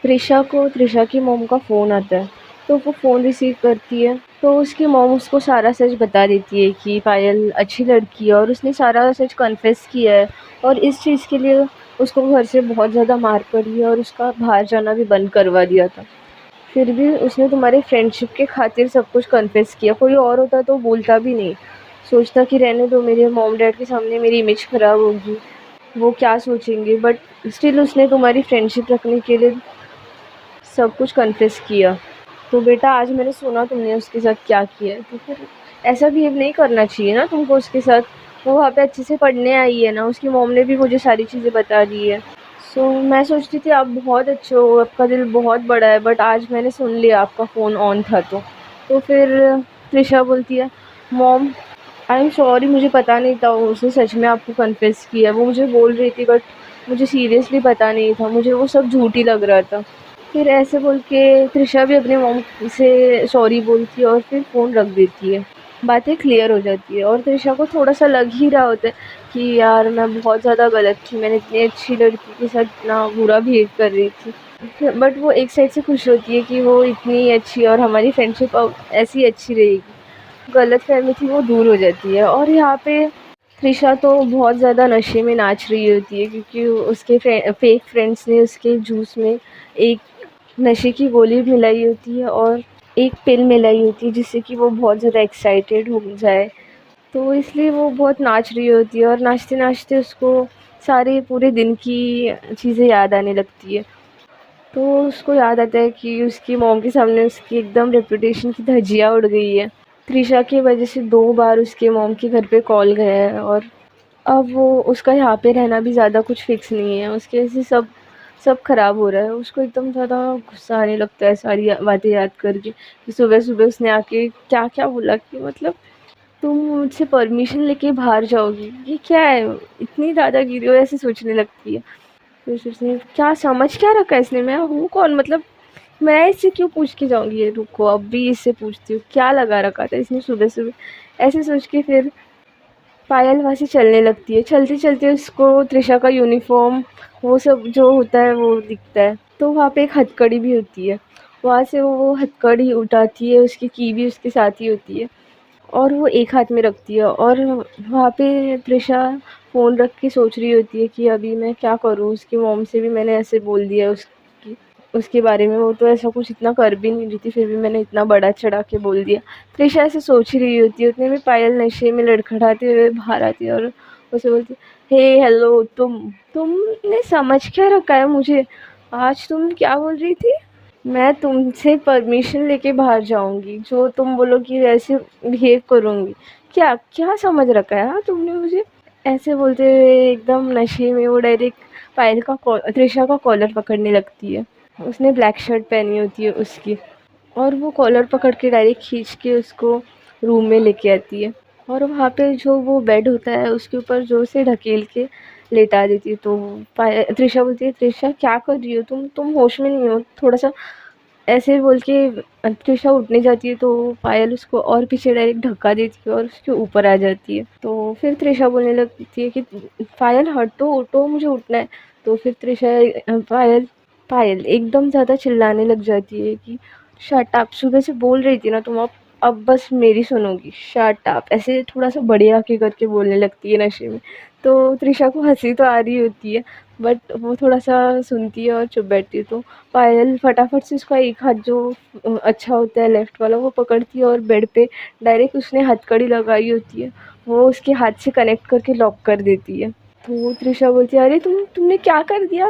त्रिशा की मॉम का फ़ोन आता है, तो वो फ़ोन रिसीव करती है। तो उसकी मॉम उसको सारा सच बता देती है कि पायल अच्छी लड़की है और उसने सारा सच कन्फेस किया है और इस चीज़ के लिए उसको घर से बहुत ज़्यादा मार पड़ी है और उसका बाहर जाना भी बंद करवा दिया था। फिर भी उसने तुम्हारे फ्रेंडशिप के खातिर सब कुछ कन्फेस किया। कोई और होता तो बोलता भी नहीं, सोचता कि रहने दो, मेरे मॉम डैड के सामने मेरी इमेज ख़राब होगी, वो क्या सोचेंगे। बट स्टिल उसने तुम्हारी फ्रेंडशिप रखने के लिए सब कुछ कन्फेस किया। तो बेटा आज मैंने सुना तुमने उसके साथ क्या किया है, तो फिर ऐसा बिहेव नहीं करना चाहिए ना तुमको उसके साथ। वो वहाँ पे अच्छे से पढ़ने आई है ना, उसकी मॉम ने भी मुझे सारी चीज़ें बता दी है। सो मैं सोचती थी आप बहुत अच्छे हो, आपका दिल बहुत बड़ा है, बट आज मैंने सुन लिया आपका फ़ोन ऑन था तो फिर त्रिशा बोलती है, मॉम आई एम सॉरी, मुझे पता नहीं था उसने सच में आपको कन्फेस किया। वो मुझे बोल रही थी बट मुझे सीरियसली पता नहीं था, मुझे वो सब झूठ ही लग रहा था। फिर ऐसे बोल के त्रिशा भी अपने मॉम से सॉरी बोलती है और फिर फ़ोन रख देती है। बातें क्लियर हो जाती है और त्रिशा को थोड़ा-सा लग ही रहा होता है कि यार मैं बहुत ज़्यादा गलत थी, मैंने इतनी अच्छी लड़की के साथ इतना बुरा बिहेव कर रही थी। बट वो एक साइड से खुश होती है कि वो इतनी अच्छी और हमारी फ्रेंडशिप अब ऐसी अच्छी रहेगी। गलतफ़हमी थी वो दूर हो जाती है और यहाँ पे त्रिशा तो बहुत ज़्यादा नशे में नाच रही होती है क्योंकि उसके फेक फ्रेंड्स ने उसके जूस में एक नशे की गोली मिलाई होती है और एक पिल मिलाई होती है जिससे कि वो बहुत ज़्यादा एक्साइटेड हो जाए। तो इसलिए वो बहुत नाच रही होती है और नाचते-नाचते उसको सारे पूरे दिन की चीज़ें याद आने लगती है। तो उसको याद आता है कि उसकी मॉम के सामने उसकी एकदम रेपुटेशन की धज्जियाँ उड़ गई है। त्रिशा की वजह से 2 बार उसके मॉम के घर पे कॉल गया है और अब वो उसका यहाँ पे रहना भी ज़्यादा कुछ फ़िक्स नहीं है। उसकी वजह से सब ख़राब हो रहा है। उसको एकदम ज़्यादा गुस्सा आने लगता है सारी बातें याद करके कि सुबह-सुबह उसने आके क्या-क्या बोला कि मतलब तुम मुझसे परमिशन लेके बाहर जाओगी, ये क्या है? इतनी दादागिरी, वो ऐसे सोचने लगती है। फिर सोचती है क्या समझ क्या रखा है इसने, मैं हूँ कौन, मतलब मैं इससे क्यों पूछ के जाऊँगी, ये रुको अब भी इससे पूछती हूँ, क्या लगा रखा था इसने सुबह-सुबह। ऐसे सोच के फिर पायल वहाँ से चलने लगती है। चलते-चलते उसको त्रिशा का यूनिफ़ॉर्म वो सब जो होता है वो दिखता है। तो वहाँ पे एक हथकड़ी भी होती है। वहाँ से वो हथकड़ी उठाती है, उसकी की भी उसके साथ ही होती है और वो एक हाथ में रखती है और वहाँ पे त्रिशा फ़ोन रख के सोच रही होती है कि अभी मैं क्या करूँ? उसकी मॉम से भी मैंने ऐसे बोल दिया उसके बारे में, वो तो ऐसा कुछ इतना कर भी नहीं रही थी, फिर भी मैंने इतना बढ़ा-चढ़ा के बोल दिया। त्रिशा ऐसे सोच ही रही होती है, उतने में पायल नशे में लड़खड़ाते हुए बाहर आती है और उसे बोलती है, हे हेलो तुमने समझ क्या रखा है मुझे? आज तुम क्या बोल रही थी? मैं तुमसे परमिशन लेके बाहर जाऊँगी, जो तुम बोलोगी वैसे बिहेव करूँगी। क्या समझ रखा है हाँ तुमने मुझे? ऐसे बोलते हुए एकदम नशे में वो डायरेक्ट पायल का त्रिशा का कॉलर पकड़ने लगती है। उसने ब्लैक शर्ट पहनी होती है उसकी और वो कॉलर पकड़ के डायरेक्ट खींच के उसको रूम में लेके आती है और वहाँ पे जो वो बेड होता है उसके ऊपर ज़ोर से ढकेल के लेटा देती है। तो त्रिशा बोलती है, त्रिशा क्या कर रही हो तुम होश में नहीं हो, थोड़ा सा ऐसे बोल के त्रिशा उठने जाती है तो पायल उसको और पीछे डायरेक्ट धक्का देती है और उसके ऊपर आ जाती है। तो फिर त्रिशा बोलने लगती है कि पायल हटो, उठो, मुझे उठना है। तो फिर त्रिशा पायल पायल एकदम ज़्यादा चिल्लाने लग जाती है कि शट अप, सुबह से बोल रही थी ना तुम, अब बस मेरी सुनोगी, शट अप, ऐसे थोड़ा सा बड़े आके करके बोलने लगती है नशे में। तो त्रिशा को हंसी तो आ रही होती है बट वो थोड़ा सा सुनती है और चुप बैठती है। तो पायल फटाफट से उसका एक हाथ जो अच्छा होता है लेफ्ट वाला वो पकड़ती है और बेड पे डायरेक्ट उसने हथकड़ी लगाई होती है वो उसके हाथ से कनेक्ट करके लॉक कर देती है। तो त्रिशा बोलती है, अरे तुमने क्या कर दिया,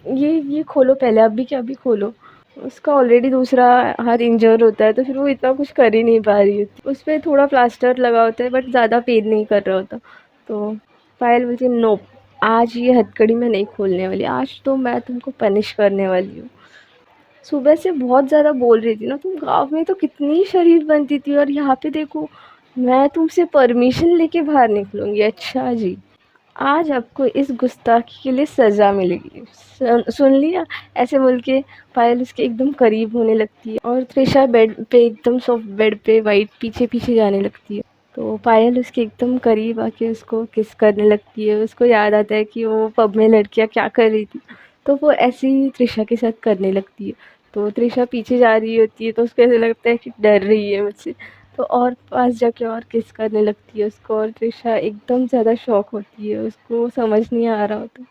ये खोलो पहले, अभी क्या, अभी खोलो। उसका ऑलरेडी दूसरा हाथ इंजर होता है तो फिर वो इतना कुछ कर ही नहीं पा रही होती। उस पर थोड़ा प्लास्टर लगा होता है बट ज़्यादा पेन नहीं कर रहा होता। तो पायल बोलती है, नो, आज ये हथकड़ी मैं नहीं खोलने वाली, आज तो मैं तुमको पनिश करने वाली हूँ। सुबह से बहुत ज़्यादा बोल रही थी ना तुम, गाँव में तो कितनी शरीफ बनती थी और यहाँ पे देखो मैं तुमसे परमिशन लेके बाहर निकलूँगी। अच्छा जी, आज आपको इस गुस्ताखी के लिए सज़ा मिलेगी, सुन लिया? ऐसे बोल के पायल उसके एकदम करीब होने लगती है और त्रिशा बेड पे एकदम सॉफ्ट बेड पे वाइट पीछे पीछे जाने लगती है। तो पायल उसके एकदम करीब आके उसको किस करने लगती है। उसको याद आता है कि वो पब में लड़कियां क्या कर रही थी। तो वो ऐसे ही त्रिशा के साथ करने लगती है। तो त्रिशा पीछे जा रही होती है तो उसको ऐसा लगता है कि डर रही है मुझसे, तो और पास जाके और किस करने लगती है उसको, और त्रिशा एकदम ज़्यादा शॉक होती है, उसको समझ नहीं आ रहा होता।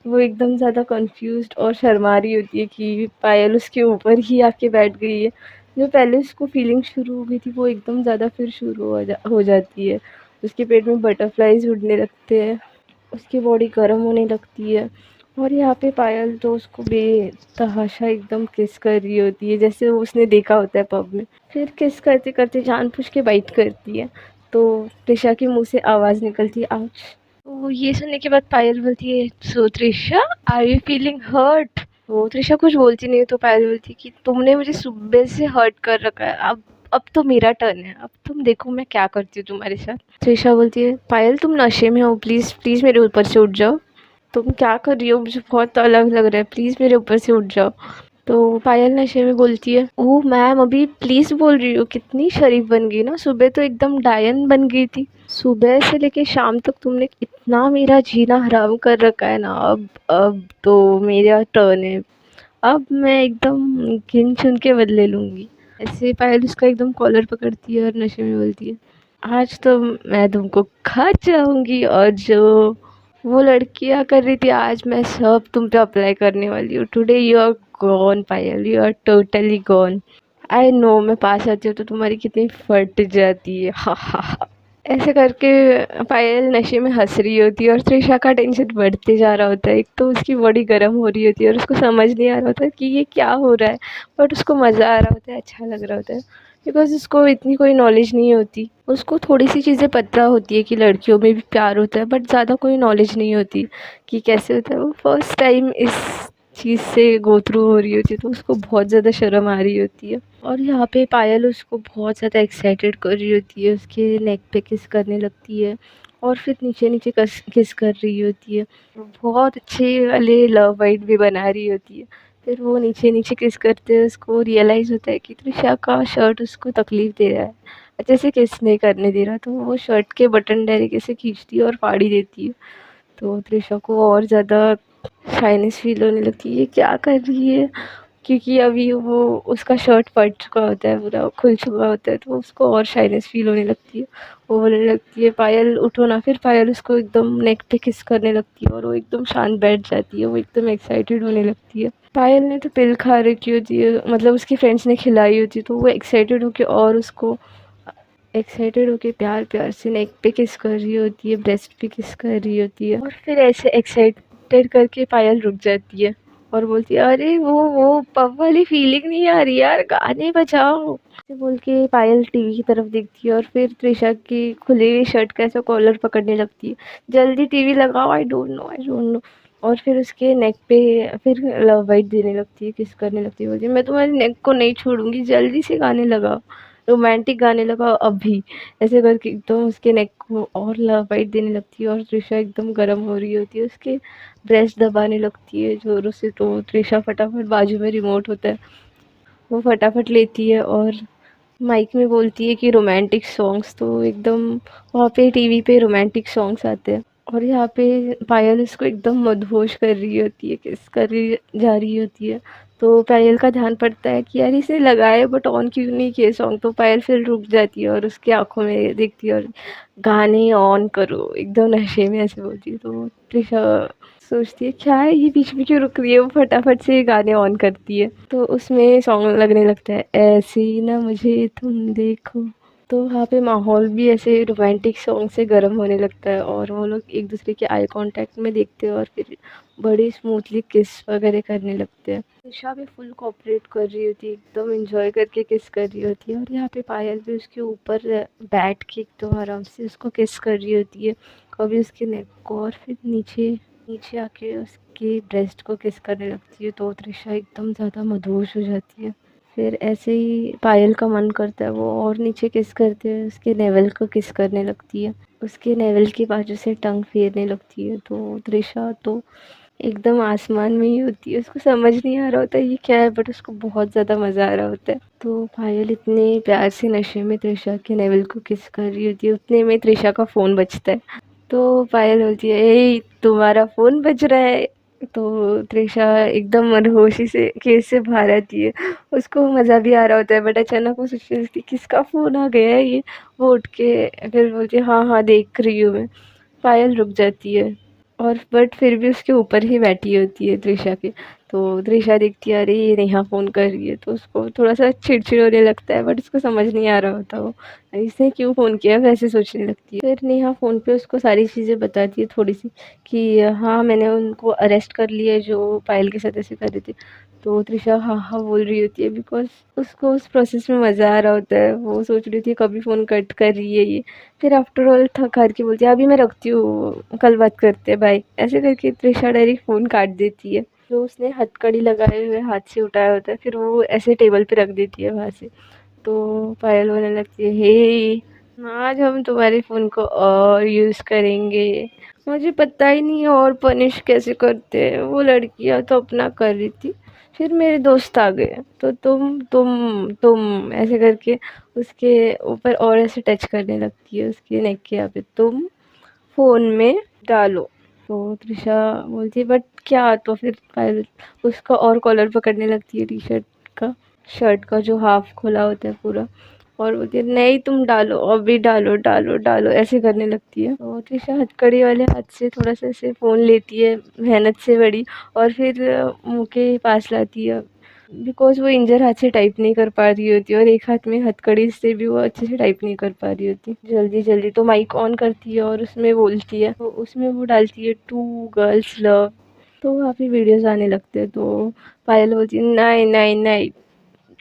वो एकदम ज़्यादा कन्फ्यूज़्ड और शर्मा रही होती है कि पायल उसके ऊपर ही आके बैठ गई है। जो पहले उसको फीलिंग शुरू हो गई थी वो एकदम ज़्यादा फिर शुरू हो जाती है। उसके पेट में बटरफ्लाइज़ उड़ने लगते हैं, उसकी बॉडी गर्म होने लगती है, और यहाँ पे पायल तो उसको बेतहाशा एकदम किस कर रही होती है, जैसे वो उसने देखा होता है पब में। फिर किस करते करते जानबूझ के बाइट करती है, तो त्रिशा के मुंह से आवाज़ निकलती है, आउच। तो ये सुनने के बाद पायल बोलती है, so Trisha, are you feeling hurt? तो त्रिशा कुछ बोलती नहीं, तो पायल बोलती है कि तुमने मुझे सुबह से हर्ट कर रखा है, अब तो मेरा टर्न है, अब तुम देखो मैं क्या करती हूँ तुम्हारे साथ। त्रिशा बोलती है, पायल तुम नशे में हो, प्लीज़ प्लीज़ मेरे ऊपर से उठ जाओ, तुम क्या कर रही हो, मुझे बहुत अलग लग रहा है, प्लीज़ मेरे ऊपर से उठ जाओ। तो पायल नशे में बोलती है, ओह मैम अभी प्लीज़ बोल रही हो, कितनी शरीफ बन गई ना, सुबह तो एकदम डायन बन गई थी, सुबह से लेके शाम तक तुमने इतना मेरा जीना हराम कर रखा है ना, अब तो मेरा टर्न है, अब मैं एकदम गिन चुन के बदले लूँगी। ऐसे पायल उसका एकदम कॉलर पकड़ती है और नशे में बोलती है, आज तो मैं तुमको खा जाऊँगी, और जो वो लड़कियाँ कर रही थी आज मैं सब तुम पे अप्लाई करने वाली हूँ। Today you are gone Payal, you are totally gone. I know मैं पास आती हूँ तो तुम्हारी कितनी फट जाती है, हा हा हा। ऐसे करके पायल नशे में हंस रही होती है और त्रिशा का टेंशन बढ़ते जा रहा होता है। एक तो उसकी बॉडी गर्म हो रही होती है और उसको समझ नहीं आ रहा होता कि ये क्या हो रहा है, बट उसको मज़ा आ रहा होता है, अच्छा लग रहा होता है, बिकॉज उसको इतनी कोई नॉलेज नहीं होती। उसको थोड़ी सी चीज़ें पता होती है कि लड़कियों में भी प्यार होता है, बट ज़्यादा कोई नॉलेज नहीं होती कि कैसे होता है। वो फर्स्ट टाइम इस चीज़ से गो थ्रू हो रही होती है, तो उसको बहुत ज़्यादा शर्म आ रही होती है। और यहाँ पे पायल उसको बहुत ज़्यादा एक्साइटेड कर रही होती है, उसके नेक पे किस करने लगती है और फिर नीचे नीचे किस कर रही होती है, बहुत अच्छे वाले लव बाइट भी बना रही होती है। फिर वो नीचे नीचे किस करते हैं, उसको रियलाइज़ होता है कि त्रिशा का शर्ट उसको तकलीफ़ दे रहा है, अच्छे से किस नहीं करने दे रहा, तो वो शर्ट के बटन डायरेक्ट से खींचती है और फाड़ ही देती है। तो त्रिशा को और ज़्यादा शाइनेस फील होने लगती है, ये क्या कर रही है, क्योंकि अभी वो उसका शर्ट फट चुका होता है, पूरा खुल चुका होता है, तो उसको और शाइनेस फील होने लगती है। वो बोलने लगती है, पायल उठो ना। फिर पायल उसको एकदम नेक पे किस करने लगती है और वो एकदम शांत बैठ जाती है, वो एकदम एक्साइटेड होने लगती है। पायल ने तो पिल खा रखी होती है, मतलब उसकी फ्रेंड्स ने खिलाई होती है, तो वो एक्साइटेड होके और उसको एक्साइटेड होके प्यार प्यार से नेक पे किस कर रही होती है, ब्रेस्ट पे किस कर रही होती है, और फिर ऐसे एक्साइटेड करके पायल रुक जाती है और बोलती है, अरे वो पब वाली फीलिंग नहीं आ रही यार, गाने बजाओ, ऐसे बोल के पायल टीवी की तरफ देखती है और फिर त्रिशा की खुली हुई शर्ट का ऐसा कॉलर पकड़ने लगती है, जल्दी टीवी लगाओ, आई डोंट नो। और फिर उसके नेक पे फिर लव बाइट देने लगती है, किस करने लगती है, बोलती है, मैं तुम्हारे नेक को नहीं छोड़ूंगी, जल्दी से गाने लगाओ, रोमांटिक गाने लगाओ अभी। ऐसे करके एकदम उसके नेक को और लव बाइट देने लगती है और त्रिशा एकदम गर्म हो रही होती है, उसके ब्रेस्ट दबाने लगती है ज़ोरों से। तो त्रिशा फटाफट, बाजू में रिमोट होता है, वो फटाफट लेती है और माइक में बोलती है कि रोमांटिक सॉन्ग्स, तो एकदम वहाँ पे टीवी पे रोमांटिक सॉन्ग्स आते हैं और यहाँ पे पायल उसको एकदम मदहोश कर रही होती है, किस कर रही जा रही होती है। तो पायल का ध्यान पड़ता है कि यार इसे लगाए बट ऑन क्यों नहीं किए सॉन्ग, तो पायल फिर रुक जाती है और उसकी आंखों में देखती है और गाने ऑन करो, एकदम नशे में ऐसे बोलती है। तो त्रिशा सोचती है क्या है ये, बीच में क्यों रुक रही है, वो फटाफट से गाने ऑन करती है, तो उसमें सॉन्ग लगने लगता है, ऐसे ही ना मुझे तुम देखो। तो वहाँ पे माहौल भी ऐसे रोमांटिक सॉन्ग से गर्म होने लगता है और वो लोग एक दूसरे के आई कांटेक्ट में देखते हैं और फिर बड़ी स्मूथली किस वगैरह करने लगते हैं। निशा भी फुल कोऑपरेट कर रही होती है, एकदम एंजॉय करके किस कर रही होती है और यहाँ पे पायल भी उसके ऊपर बैठ के एकदम आराम से उसको किस कर रही होती है, कभी उसके नेक को और फिर नीचे नीचे आके उसके ब्रेस्ट को किस करने लगती है। तो त्रिशा एकदम ज़्यादा मदहोश हो जाती है। फिर ऐसे ही पायल का मन करता है वो और नीचे किस करते हैं, उसके नेवल को किस करने लगती है, उसके नेवल के बाजू से टंग फेरने लगती है। तो त्रिशा तो एकदम आसमान में ही होती है, उसको समझ नहीं आ रहा होता ये क्या है, बट उसको बहुत ज़्यादा मज़ा आ रहा होता है। तो पायल इतने प्यार से नशे में त्रिशा के नेवल को किस कर रही होती है, उतने में त्रिशा का फ़ोन बजता है। तो पायल बोलती है, ए तुम्हारा फ़ोन बज रहा है, तो त्रिशा एकदम मनहोशी से केस से बाहर आती है। उसको मज़ा भी आ रहा होता है, बट अचानक वो सोचती है किसका फ़ोन आ गया है ये। वो उठ के फिर बोलती है हाँ हाँ देख रही हूँ मैं। पायल रुक जाती है और बट फिर भी उसके ऊपर ही बैठी होती है त्रिशा के। तो त्रिशा देखती है अरे ये नेहा फ़ोन कर रही है, तो उसको थोड़ा सा चिड़चिड़ होने लगता है, बट उसको समझ नहीं आ रहा होता वो इसने क्यों फ़ोन किया, वैसे सोचने लगती है। फिर नेहा फ़ोन पे उसको सारी चीज़ें बताती है थोड़ी सी कि हाँ मैंने उनको अरेस्ट कर लिया है जो पायल के साथ ऐसे कर रहे थे। तो त्रिशा हाँ हाँ बोल रही होती है बिकॉज उसको उस प्रोसेस में मज़ा आ रहा होता है। वो सोच रही थी कभी फ़ोन कट कर रही है ये। फिर आफ्टर ऑल थक हार के बोलती है अभी मैं रखती हूँ, कल बात करते हैं, बाय। ऐसे करके त्रिशा डायरेक्ट फ़ोन काट देती है। जो उसने हथकड़ी लगाए हुए हाथ से उठाया होता है फिर वो ऐसे टेबल पे रख देती है वहाँ से। तो पायल बोलने लगती है हे आज हम तुम्हारे फ़ोन को और यूज़ करेंगे। मुझे पता ही नहीं है और पनिश कैसे करते हैं। वो लड़कियां तो अपना कर रही थी, फिर मेरे दोस्त आ गए तो तुम ऐसे करके उसके ऊपर और ऐसे टच करने लगती है उसके नेक के यहाँ पे। तुम फ़ोन में डालो। तो त्रिशा बोलती है बट क्या, तो फिर पायल उसका और कॉलर पकड़ने लगती है टी शर्ट का, शर्ट का जो हाफ खोला होता है पूरा, और बोलती है नहीं तुम डालो अभी, डालो डालो डालो, ऐसे करने लगती है। तो त्रिशा हथकड़ी वाले हाथ से थोड़ा सा ऐसे फ़ोन लेती है मेहनत से बड़ी, और फिर मुंह के पास लाती है बिकॉज वो इंजर हाथ से टाइप नहीं कर पा रही होती और एक हाथ में हथकड़ी से भी वो अच्छे से टाइप नहीं कर पा रही होती जल्दी जल्दी। तो माइक ऑन करती है और उसमें बोलती है, तो उसमें वो डालती है टू गर्ल्स लव। तो वहाँ पे वीडियोस आने लगते हैं। तो पायल बोलती है नहीं नहीं नहीं,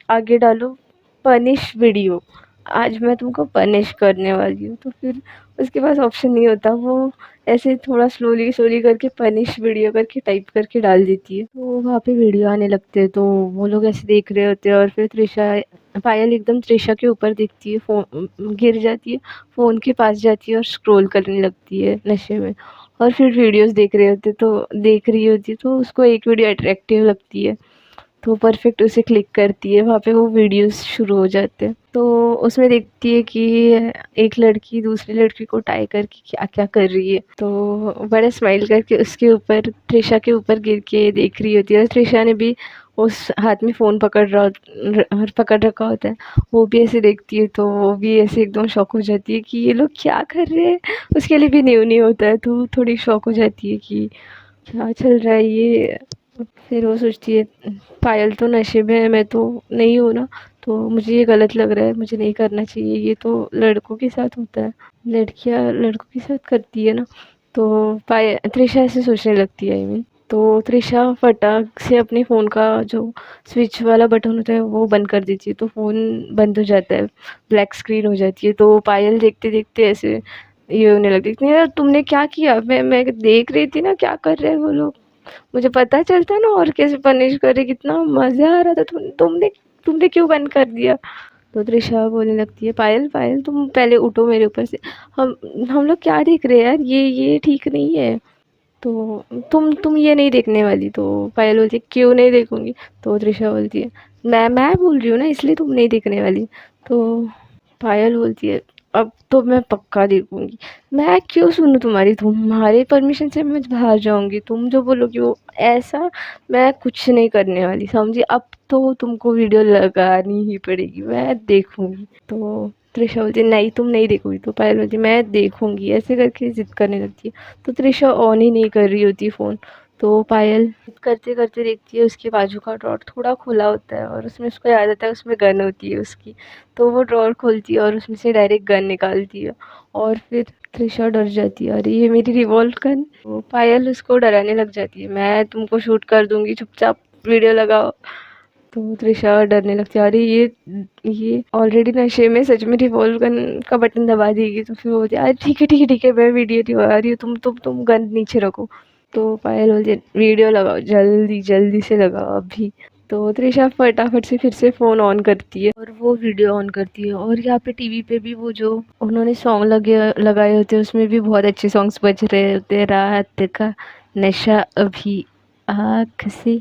आगे डालो पनिश वीडियो, आज मैं तुमको पनिश करने वाली हूँ। तो फिर उसके पास ऑप्शन नहीं होता, वो ऐसे थोड़ा स्लोली स्लोली करके पनिश वीडियो करके टाइप करके डाल देती है। तो वहाँ पे वीडियो आने लगते हैं, तो वो लोग ऐसे देख रहे होते हैं और फिर त्रिशा, पायल एकदम त्रिशा के ऊपर दिखती है, फ़ोन गिर जाती है, फ़ोन के पास जाती है और स्क्रॉल करने लगती है नशे में। और फिर वीडियोस देख रहे होते तो देख रही होती है, तो उसको एक वीडियो अट्रैक्टिव लगती है, तो परफेक्ट उसे क्लिक करती है, वहाँ पे वो वीडियोस शुरू हो जाते हैं। तो उसमें देखती है कि एक लड़की दूसरी लड़की को टाई करके क्या क्या कर रही है। तो बड़ा स्माइल करके उसके ऊपर, त्रिशा के ऊपर गिर के देख रही होती है, और त्रिशा ने भी उस हाथ में फ़ोन पकड़ रखा होता है। वो भी ऐसे देखती है, तो वो भी ऐसे एकदम शॉक हो जाती है कि ये लोग क्या कर रहे हैं। उसके लिए भी न्यू न्यू होता है, तो थोड़ी शॉक हो जाती है कि क्या चल रहा है ये। फिर वो सोचती है पायल तो नशे में है, मैं तो नहीं हूँ ना, तो मुझे ये गलत लग रहा है, मुझे नहीं करना चाहिए, ये तो लड़कों के साथ होता है, लड़कियां लड़कों के साथ करती है ना। तो पायल, त्रिशा ऐसे सोचने लगती है आई मीन। तो त्रिशा फटाक से अपने फ़ोन का जो स्विच वाला बटन होता है वो बंद कर देती है, तो फ़ोन बंद हो जाता है, ब्लैक स्क्रीन हो जाती है। तो पायल देखते देखते ऐसे ये होने लगती है, यार तुमने क्या किया, मैं देख रही थी ना क्या कर रहे हैं वो लोग, मुझे पता चलता ना और कैसे पनिश करे, कितना मज़ा आ रहा था, तुमने तुमने क्यों बंद कर दिया। तो त्रिशा बोलने लगती है पायल पायल तुम पहले उठो मेरे ऊपर से, हम हम लोग क्या देख रहे हैं यार, ये ठीक नहीं है। तो तुम ये नहीं देखने वाली। तो पायल बोलती है क्यों नहीं देखूंगी। तो त्रिशा बोलती है मैं बोल रही हूँ ना इसलिए तुम नहीं देखने वाली। तो पायल बोलती है अब तो मैं पक्का देखूंगी, मैं क्यों सुनूं तुम्हारी, तुम्हारे परमिशन से मैं बाहर जाऊंगी, तुम जो बोलोगी वो ऐसा, मैं कुछ नहीं करने वाली समझी। अब तो तुमको वीडियो लगानी ही पड़ेगी, मैं देखूंगी। तो त्रिशा बोलती है नहीं तुम नहीं देखोगी। तो पायल बोलती है मैं देखूंगी, ऐसे करके जिद करने लगती है। तो त्रिशा ऑन ही नहीं कर रही होती फ़ोन। तो पायल जिद करते करते देखती है उसके बाजू का ड्रॉर थोड़ा खुला होता है और उसमें उसको याद आता है उसमें गन होती है उसकी। तो वो ड्रॉर खोलती है और उसमें से डायरेक्ट गन निकालती है, और फिर त्रिशा डर जाती है, अरे ये मेरी रिवॉल्व गन। तो पायल उसको डराने लग जाती है, मैं तुमको शूट कर दूंगी, चुपचाप वीडियो लगाओ। तो त्रिशा डरने लगती है, अरे ये ऑलरेडी नशे में सच में रिवॉल्व गन का बटन दबा देगी। तो फिर वो बोलती है अरे ठीक है ठीक है ठीक है, मैं वीडियो दिखा रही हूँ, तुम गन नीचे रखो। तो पायल बोलती है वीडियो लगाओ, जल्दी जल्दी से लगाओ अभी। तो त्रिशा फटाफट से फिर से फ़ोन ऑन करती है और वो वीडियो ऑन करती है, और यहाँ पे टीवी पे भी वो जो उन्होंने सॉन्ग लगाए होते हैं उसमें भी बहुत अच्छे सॉन्ग्स बज रहे होते हैं, रात का नशा अभी आँख से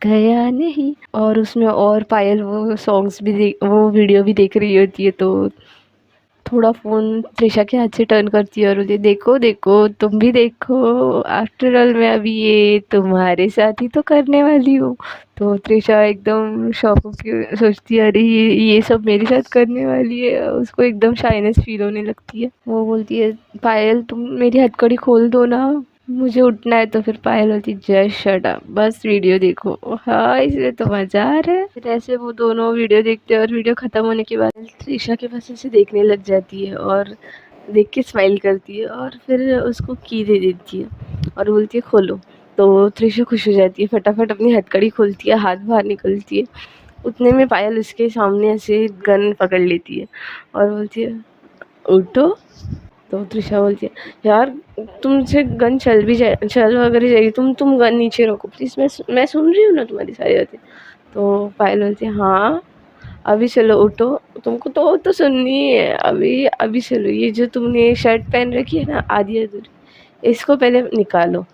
गया नहीं। और उसमें और पायल वो सॉन्ग्स भी देख, वो वीडियो भी देख रही होती है। तो थोड़ा फ़ोन त्रिशा के हाथ से टर्न करती है और बोलती है, देखो देखो तुम भी देखो, आफ्टर ऑल मैं अभी ये तुम्हारे साथ ही तो करने वाली हूँ। तो त्रिशा एकदम शॉक होके सोचती है, अरे ये सब मेरे साथ करने वाली है। उसको एकदम शाइनेस फील होने लगती है। वो बोलती है, पायल तुम मेरी हथकड़ी खोल दो ना, मुझे उठना है। तो फिर पायल बोलती, जस्ट शट अप, बस वीडियो देखो। हाँ, इसलिए तो मजा आ रहा है। फिर ऐसे वो दोनों वीडियो देखते हैं और वीडियो खत्म होने के बाद त्रिशा के पास ऐसे देखने लग जाती है और देख के स्माइल करती है और फिर उसको की दे देती है और बोलती है, खोलो। तो त्रिशा खुश हो जाती है, फटाफट अपनी हथकड़ी खोलती है, हाथ बाहर निकलती है। उतने में पायल उसके सामने ऐसे गन पकड़ लेती है और बोलती है, उठो। तो त्रिशा बोलती है, यार तुमसे गन चल वगैरह जाएगी, तुम गन नीचे रखो प्लीज़, मैं सुन रही हूँ ना तुम्हारी सारी बातें। तो पायल बोलती है, हाँ अभी चलो उठो, तुमको तो सुननी है, अभी अभी चलो। ये जो तुमने शर्ट पहन रखी है ना आधी अधूरी, इसको पहले निकालो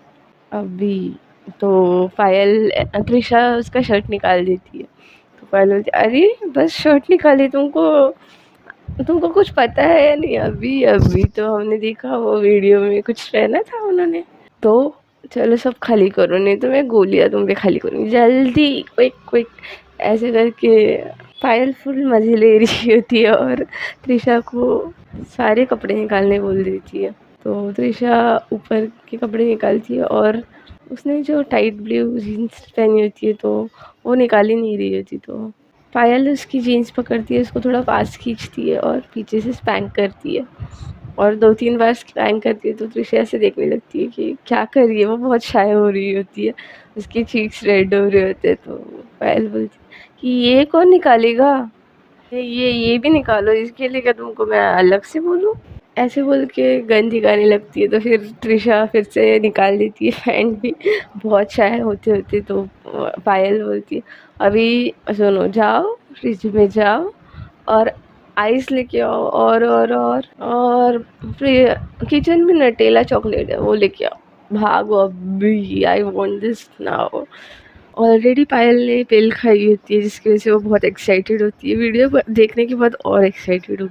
अभी। तो पायल त्रिशा उसका शर्ट निकाल देती है। तो पायल बोलती है, अरे बस शर्ट निकाली, तुमको कुछ पता है या नहीं? अभी अभी तो हमने देखा वो वीडियो में कुछ पहना था उन्होंने। तो चलो सब खाली करो, नहीं तो मैं गोलियां तुम पे खाली करूँगी, जल्दी क्विक क्विक। ऐसे करके पायल फुल मज़े ले रही होती है और त्रिशा को सारे कपड़े निकालने बोल देती है। तो त्रिशा ऊपर के कपड़े निकालती है और उसने जो टाइट ब्लू जीन्स पहनी होती है तो वो निकाल ही नहीं रही होती। तो पायल उसकी जीन्स पकड़ती है, उसको थोड़ा पास खींचती है और पीछे से स्पैंक करती है और 2-3 बार स्पैंक करती है। तो त्रिशा ऐसे देखने लगती है कि क्या कर रही है, वो बहुत शाय हो रही होती है, उसके चीक्स रेड हो रहे होते हैं। तो पायल बोलती है कि ये कौन निकालेगा, ये भी निकालो, इसके लिए क्या तुमको मैं अलग से बोलूँ? ऐसे बोल के गन दिखाने लगती है। तो फिर त्रिशा फिर से निकाल देती है पैंट भी, बहुत शाय होते होते। तो पायल बोलती है, अभी सुनो, जाओ फ्रिज में जाओ और आइस लेके आओ और फिर किचन में नटेला चॉकलेट है वो लेके आओ, भागो अभी, I want this now. Already Payal ने पिल खाई होती है जिसकी वजह से वो बहुत एक्साइटेड होती है, वीडियो देखने के बाद और एक्साइटेड हो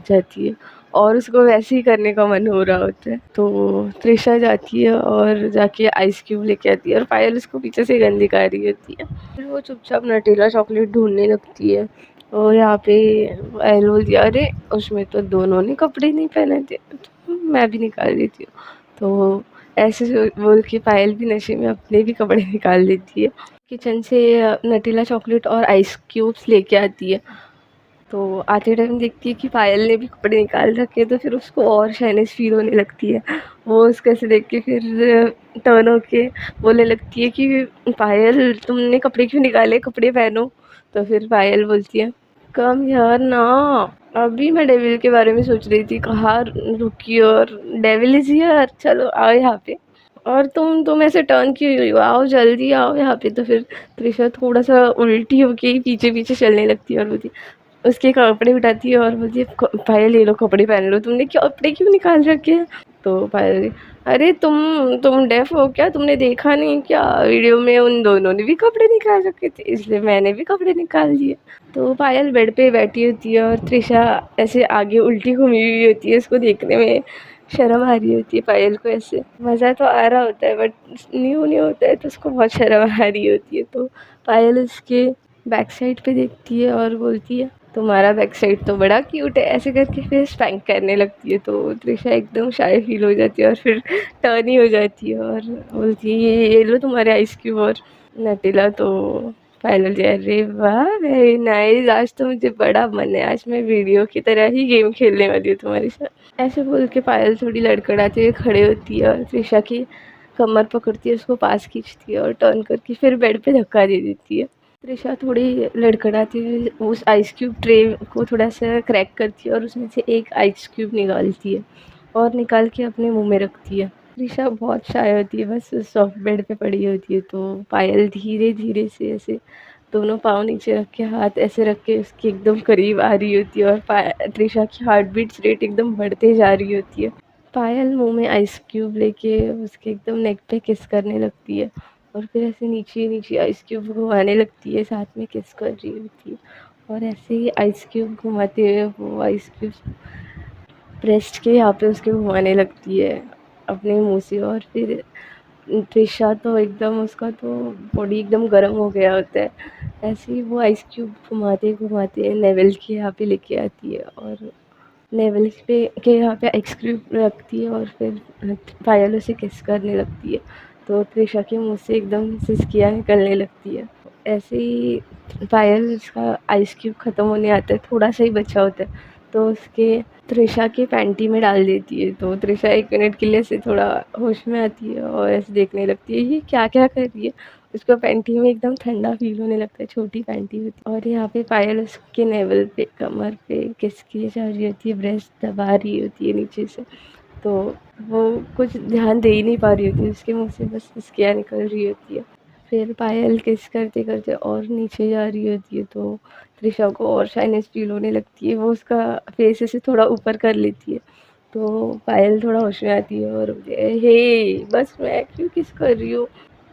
जाती है और उसको वैसे ही करने का मन हो रहा होता है। तो त्रिशा जाती है और जाके आइस क्यूब लेके आती है और पायल उसको पीछे से गन दिखा रही होती है। फिर वो चुपचाप नटेला चॉकलेट ढूंढने लगती है और यहाँ पे पायल बोलती है, अरे उसमें तो दोनों ने कपड़े नहीं पहने थे, तो मैं भी निकाल देती हूँ। तो ऐसे बोल के पायल भी नशे में अपने भी कपड़े निकाल देती है, किचन से नटीला चॉकलेट और आइस क्यूब्स लेके आती है। तो आते टाइम देखती है कि पायल ने भी कपड़े निकाल रखे हैं, तो फिर उसको और शाइनेस फील होने लगती है। वो उसको ऐसे देख के फिर टर्न होके बोलने लगती है कि पायल तुमने कपड़े क्यों निकाले, कपड़े पहनो। तो फिर पायल बोलती है, कम यार ना, अभी मैं डेविल के बारे में सोच रही थी, कहाँ रुकी, और डेविल इज हियर, चलो आओ यहाँ पे। और तुम ऐसे टर्न क्यों हुई हो, आओ जल्दी आओ यहाँ पे। तो फिर त्रिशा थोड़ा सा उल्टी होके पीछे पीछे चलने लगती है और बोलती है, उसके कपड़े उठाती है और बोलती है, पायल ले लो कपड़े पहन लो, तुमने क्यों कपड़े क्यों निकाल रखे हैं? तो पायल, अरे तुम डेफ हो क्या, तुमने देखा नहीं क्या वीडियो में उन दोनों ने भी कपड़े निकाल रखे थे, इसलिए मैंने भी कपड़े निकाल दिए। तो पायल बेड पे बैठी होती है और त्रिशा ऐसे आगे उल्टी घूमी हुई होती है, उसको देखने में शर्म आ रही होती है पायल को। ऐसे मज़ा तो आ रहा होता है बट न्यू न्यू होता है तो उसको बहुत शर्म आ रही होती है। तो पायल उसके बैक साइड पे देखती है और बोलती है, तुम्हारा बैक साइड तो बड़ा क्यूट है, ऐसे करके फिर स्पैंक करने लगती है। तो त्रिशा एकदम शाय फील हो जाती है और फिर टर्न ही हो जाती है और बोलती है, ये लो तुम्हारे आइस क्यूब और नटीला। तो पायल बोलती है, अरे वाह वेरी नाइस, आज तो मुझे बड़ा मन है, आज मैं वीडियो की तरह ही गेम खेलने वाली हूँ तुम्हारे साथ। ऐसे बोल के पायल थोड़ी लड़खड़ाते हुए खड़े होती है और त्रिशा की कमर पकड़ती है, उसको पास खींचती है और टर्न करके फिर बेड पे धक्का दे देती है। त्रिशा थोड़ी लड़खड़ाती हुई उस आइस क्यूब ट्रे को थोड़ा सा क्रैक करती है और उसमें से एक आइस क्यूब निकालती है और निकाल के अपने मुंह में रखती है। त्रिशा बहुत शाय होती है, बस सॉफ्ट बेड पे पड़ी होती है। तो पायल धीरे धीरे से ऐसे दोनों पाँव नीचे रख के, हाथ ऐसे रख के उसके एकदम करीब आ रही होती है और त्रिशा की हार्ट बीट्स रेट एकदम बढ़ते जा रही होती है। पायल मुंह में आइस क्यूब लेके उसके एकदम नेक पे किस करने लगती है और फिर ऐसे नीचे नीचे आइस क्यूब घुमाने लगती है, साथ में किस कर रही होती है। और ऐसे ही आइस क्यूब घुमाते हुए वो आइस क्यूब ब्रेस्ट के यहाँ पे उसके घुमाने लगती है अपने मुँह से। और फिर त्रिशा तो एकदम, उसका तो बॉडी एकदम गर्म हो गया होता है। ऐसे ही वो आइस क्यूब घुमाते घुमाते नेवल के यहाँ पे लेके आती है और नेवल पे के यहाँ पे आइस क्यूब रखती है और फिर पायल उसे किस करने लगती है। तो त्रिशा के मुंह से एकदम सिसकियाँ निकलने लगती है। ऐसे ही पायल उसका आइस क्यूब ख़त्म होने आता है, थोड़ा सा ही बचा होता है, तो उसके त्रिशा के पैंटी में डाल देती है। तो त्रिशा 1 मिनट के लिए ऐसे थोड़ा होश में आती है और ऐसे देखने लगती है ये क्या-क्या कर रही है। उसको पैंटी में एकदम ठंडा फ़ील होने लगता है, छोटी पैंटी होती है। और यहाँ पे पायल उसके नेवल पे, कमर पे किस किए जा रही होती है, ब्रेस्ट दबा रही होती है नीचे से। तो वो कुछ ध्यान दे ही नहीं पा रही होती है, उसके मुँह से बस सिसकियाँ निकल रही होती है। फिर पायल किस करते-करते और नीचे जा रही होती है, तो त्रिशा को और शाइनेस फ़ील होने लगती है। वो उसका फेस ऐसे थोड़ा ऊपर कर लेती है, तो पायल थोड़ा होश में आती है और बोलती है, "हे! बस मैं क्यों किस कर रही हूँ?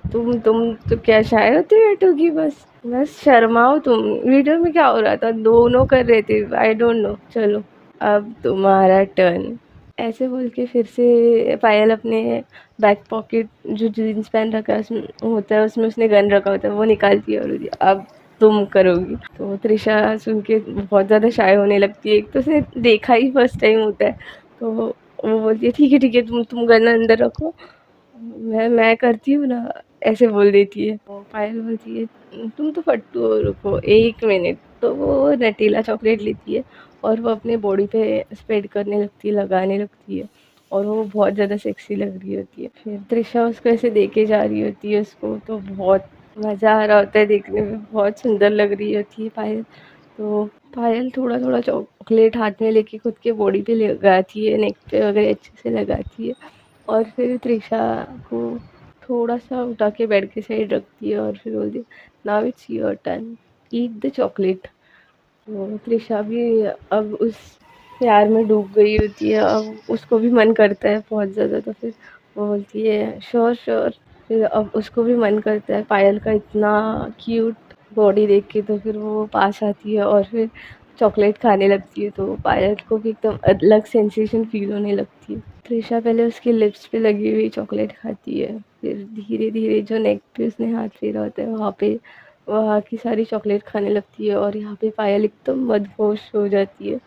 तुम तो क्या शायर होती बैठोगी बस? बस शर्माओ तुम। वीडियो में क्या हो रहा था? दोनों कर रहे थे, आई डोंट नो। चलो, अब तुम्हारा टर्न।" ऐसे बोल के फिर से पायल अपने बैक पॉकेट, जो जीन्स पहन रखा है उसमें होता है, उसमें उसने गन रखा होता है, वो निकालती है और बोलती है, अब तुम करोगी। तो त्रिशा सुन के बहुत ज़्यादा शाय होने लगती है। एक तो उसने देखा ही फर्स्ट टाइम होता है, तो वो बोलती है, ठीक है, तुम गन अंदर रखो, मैं करती हूँ ना, ऐसे बोल देती है। तो पायल बोलती है, तुम तो फट्टू हो, रुको 1 मिनट। तो वो नटीला चॉकलेट लेती है और वो अपने बॉडी पे स्प्रेड करने लगती है, लगाने लगती है और वो बहुत ज़्यादा सेक्सी लग रही होती है। फिर त्रिशा उसको ऐसे देखे जा रही होती है, उसको तो बहुत मज़ा आ रहा होता है देखने में, बहुत सुंदर लग रही होती है पायल। तो पायल थोड़ा-थोड़ा चॉकलेट हाथ में लेके खुद के बॉडी पे लगाती है, नेक पे वगैरह अच्छे से लगाती है और फिर त्रिशा को थोड़ा-सा उठा के बेड के साइड रखती है और फिर बोलती है, now it's your turn, eat the chocolate. तो त्रिशा भी अब उस प्यार में डूब गई होती है, अब उसको भी मन करता है बहुत ज़्यादा, तो फिर वो बोलती है, श्योर श्योर। फिर अब उसको भी मन करता है पायल का इतना क्यूट बॉडी देख के, तो फिर वो पास आती है और फिर चॉकलेट खाने लगती है। तो पायल को भी एकदम अलग सेंसेशन फील होने लगती है। त्रिशा पहले उसके लिप्स पे लगी हुई चॉकलेट खाती है, फिर धीरे-धीरे जो नेक पे उसने हाथ फेरा होता है वहाँ पे वहाँ की सारी चॉकलेट खाने लगती है और यहाँ पे पायल एकदम मदहोश हो जाती है।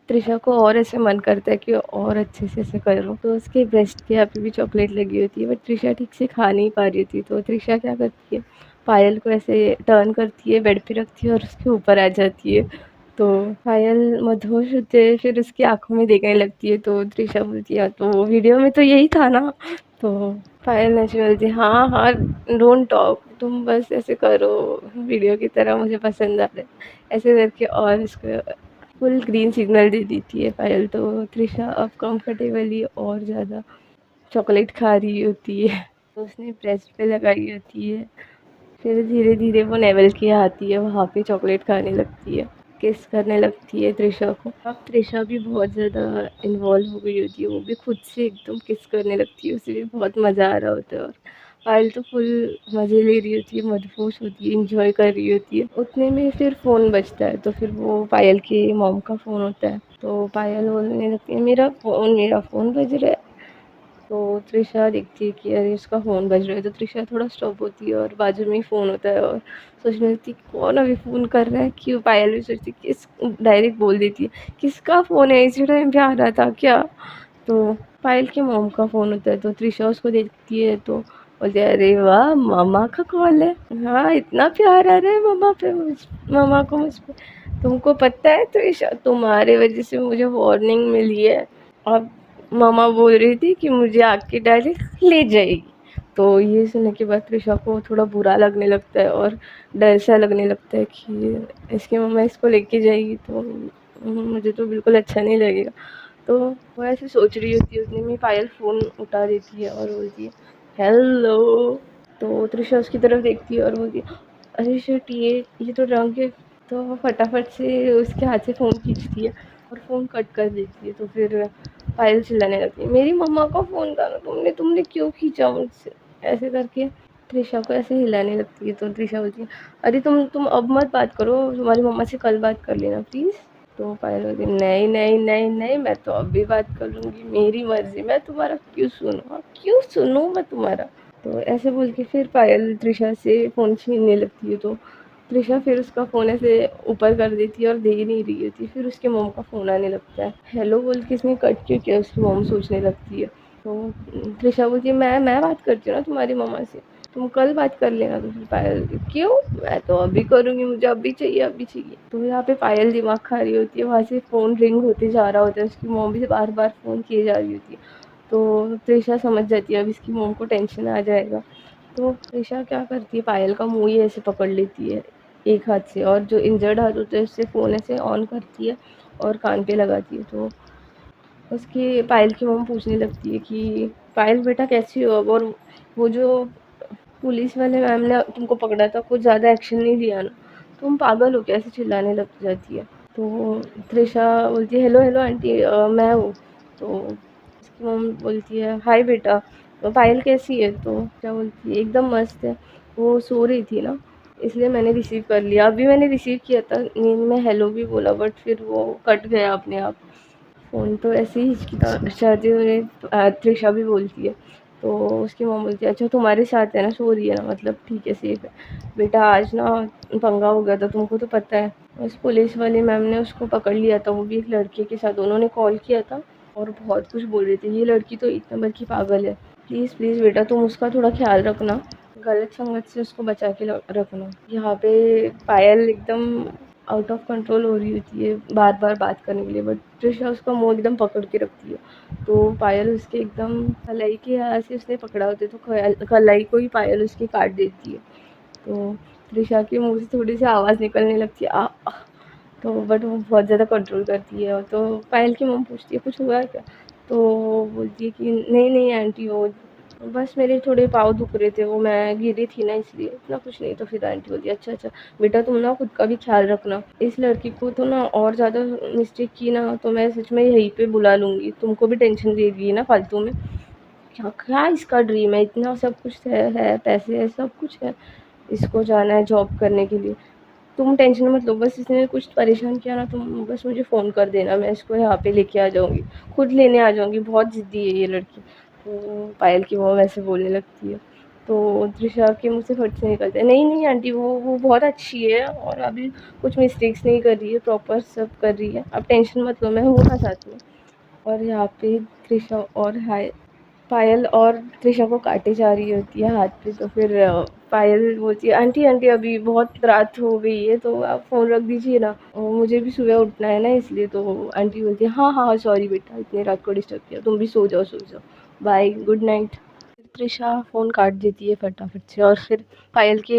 त्रिशा को और ऐसे मन करता है कि और अच्छे से ऐसे करूँ, तो उसके ब्रेस्ट के यहाँ पे भी चॉकलेट लगी होती है, बट त्रिशा ठीक से खा नहीं पा रही होती है। तो त्रिशा क्या करती है, पायल को ऐसे टर्न करती है, बेड पे रखती है और उसके ऊपर आ जाती है। तो पायल मदहोश होते हुए फिर उसकी आँखों में देखने लगती है, तो त्रिशा बोलती है, तो वीडियो में तो यही था ना? तो पायल ऐसे बोलती है, हाँ हाँ, डोंट टॉक, तुम बस ऐसे करो वीडियो की तरह, मुझे पसंद आ रहा है, ऐसे करके। और इसको फुल ग्रीन सिग्नल दे देती है पायल। तो त्रिशा अब कंफर्टेबली और ज़्यादा चॉकलेट खा रही होती है, तो उसने ब्रेस्ट पे लगाई होती है। फिर धीरे धीरे वो नेवल की आती है, वहाँ पे चॉकलेट खाने लगती है, किस करने लगती है त्रिशा को। अब त्रिशा भी बहुत ज़्यादा इन्वॉल्व हो गई होती है, वो भी खुद से एकदम किस करने लगती है, उसे भी बहुत मज़ा आ रहा होता है और पायल तो फुल मज़े ले रही होती है, मदहोश होती है, इंजॉय कर रही होती है। उतने में फिर फ़ोन बजता है, तो फिर वो पायल के मॉम का फ़ोन होता है। तो पायल बोलने लगती है, मेरा फ़ोन बज रहा है। तो त्रिशा देखती है कि अरे उसका फ़ोन बज रहा है, तो त्रिशा थोड़ा स्टॉप होती है और बाजू में ही फ़ोन होता है और सोचने लगती है कौन अभी फ़ोन कर रहा है, क्यों। पायल भी सोचती है किस, डायरेक्ट बोल देती है, किसका फ़ोन है, इसी टाइम पे आ रहा था क्या। तो पायल के मॉम का फ़ोन होता है, तो त्रिशा उसको देखती है तो बोलती है, अरे वाह, मामा का कॉल है। हाँ, इतना प्यार आ रहा है मामा को मुझ पे। तुमको पता है त्रिशा, तुम्हारे वजह से मुझे वार्निंग मिली है। अब मामा बोल रही थी कि मुझे आके डायरेक्ट ले जाएगी। तो ये सुनने के बाद त्रिशा को थोड़ा बुरा लगने लगता है और डर सा लगने लगता है कि इसकी मम्मा इसको लेके जाएगी तो मुझे तो बिल्कुल अच्छा नहीं लगेगा। तो वो ऐसे सोच रही होती है, उतने में पायल फ़ोन उठा देती है और बोलती है, हेलो। तो त्रिशा उसकी तरफ देखती है और बोलती है, अरे शिट, ये तो ड्रंक है। तो वो फटाफट से उसके हाथ से फ़ोन खींचती है और फ़ोन कट कर देती है। तो फिर पायल चिल्लाने लगती है, मेरी मम्मा का फ़ोन था ना, तुमने तुमने क्यों खींचा मुझसे, ऐसे करके त्रिशा को ऐसे हिलाने लगती है। तो त्रिशा बोलती है, अरे तुम अब मत बात करो, तुम्हारी मम्मा से कल बात कर लेना प्लीज़। तो पायल बोलती नहीं नहीं नहीं नहीं, मैं तो अभी बात कर लूँगी, मेरी मर्ज़ी, मैं तुम्हारा क्यों सुनूँ, क्यों सुनूँ मैं तुम्हारा। तो ऐसे बोल के फिर पायल त्रिशा से फ़ोन छीनने लगती है। तो त्रिशा फिर उसका फ़ोन ऐसे ऊपर कर देती है और दे नहीं रही होती। फिर उसके मॉम का फ़ोन आने लगता है। हेलो बोल के इसने कट क्यों किया, उसकी मॉम सोचने लगती है। तो त्रिशा बोलती है मैं बात करती हूँ ना तुम्हारी मम्मा से, तुम कल बात कर लेना। तो फिर पायल, क्यों, मैं तो अभी करूँगी, मुझे अभी चाहिए अभी चाहिए। तो यहाँ पे पायल दिमाग खा रही होती है, वहाँ से फ़ोन रिंग होते जा रहा होता है, उसकी मॉम भी बार बार फ़ोन किए जा रही होती है। तो त्रिशा समझ जाती है अब इसकी मॉम को टेंशन आ जाएगा। तो त्रिशा क्या करती है, पायल का मुँह ही ऐसे पकड़ लेती है एक हाथ से, और जो इंजर्ड हाथ होता है उससे फ़ोन ऐसे ऑन करती है और कान पे लगाती है। तो उसकी पायल की मॉम पूछने लगती है कि पायल बेटा कैसी हो अब, और वो जो पुलिस वाले मैम ने तुमको पकड़ा था, कुछ ज़्यादा एक्शन नहीं लिया ना, तुम पागल हो क्या, ऐसे चिल्लाने लग जाती है। तो त्रिशा बोलती है हेलो हेलो आंटी, मैं हूँ। तो उसकी मम बोलती है हाय बेटा, पायल कैसी है। तो क्या बोलती है एकदम मस्त है, वो सो रही थी ना इसलिए मैंने रिसीव कर लिया, अभी मैंने रिसीव किया था, नींद में हेलो भी बोला बट फिर वो कट गया अपने आप फ़ोन। तो ऐसे ही हिचकिचाते हुए त्रिशा भी बोलती है। तो उसकी मॉम बोलती है अच्छा तुम्हारे साथ है ना, सो रही है ना, मतलब ठीक है सेफ है। बेटा आज ना पंगा हो गया था, तुमको तो पता है, उस पुलिस वाली मैम ने उसको पकड़ लिया था, वो भी एक लड़के के साथ, उन्होंने कॉल किया था और बहुत कुछ बोल रहे थे, ये लड़की तो एक नंबर की पागल है, प्लीज़ प्लीज़ बेटा तुम उसका थोड़ा ख्याल रखना, गलत संगत से उसको बचा के रखना। यहाँ पे पायल एकदम आउट ऑफ कंट्रोल हो रही होती है बार बार बात करने के लिए, बट त्रिशा उसका मुंह एकदम पकड़ के रखती है। तो पायल उसके एकदम कलाई के यहाँ से उसने पकड़ा होता है, तो कलाई को ही पायल उसकी काट देती है। तो त्रिशा के मुंह से थोड़ी सी आवाज़ निकलने लगती है आ। तो बट वो बहुत ज़्यादा कंट्रोल करती है। तो पायल की मम्मी पूछती है कुछ हुआ है क्या। तो बोलती है कि नहीं नहीं आंटी, वो बस मेरे थोड़े पाँव दुख रहे थे, वो मैं गिरी थी ना इसलिए, इतना कुछ नहीं। तो फिर आंटी बोलती है अच्छा अच्छा बेटा तुम ना खुद का भी ख्याल रखना, इस लड़की को तो ना और ज़्यादा मिस्टेक की ना तो मैं सच में यहीं पे बुला लूँगी, तुमको भी टेंशन दे दी ना फालतू में। क्या क्या इसका ड्रीम है, इतना सब कुछ है पैसे है सब कुछ है, इसको जाना है जॉब करने के लिए, तुम टेंशन मत लो, बस इसने कुछ परेशान किया ना तुम बस मुझे फ़ोन कर देना, मैं इसको यहाँ पे लेके आ जाऊँगी, खुद लेने आ जाऊँगी, बहुत ज़िद्दी है ये लड़की। तो पायल की मॉम ऐसे बोलने लगती है। तो त्रिशा के मुँह से फट से निकलता है नहीं नहीं आंटी, वो बहुत अच्छी है और अभी कुछ मिस्टेक्स नहीं कर रही है, प्रॉपर सब कर रही है, आप टेंशन मत लो, मैं हूँ ना साथ में। और यहाँ पे त्रिशा और हाय पायल और त्रिशा को काटे जा रही होती है हाथ पे। तो फिर पायल बोलती है आंटी आंटी अभी बहुत रात हो गई है तो आप फ़ोन रख दीजिए ना, मुझे भी सुबह उठना है ना इसलिए। तो आंटी बोलती है हाँ हाँ सॉरी बेटा इतनी रात को डिस्टर्ब किया, तुम भी सो जाओ bye good night. Trisha phone काट देती है फटाफट से और फिर पायल के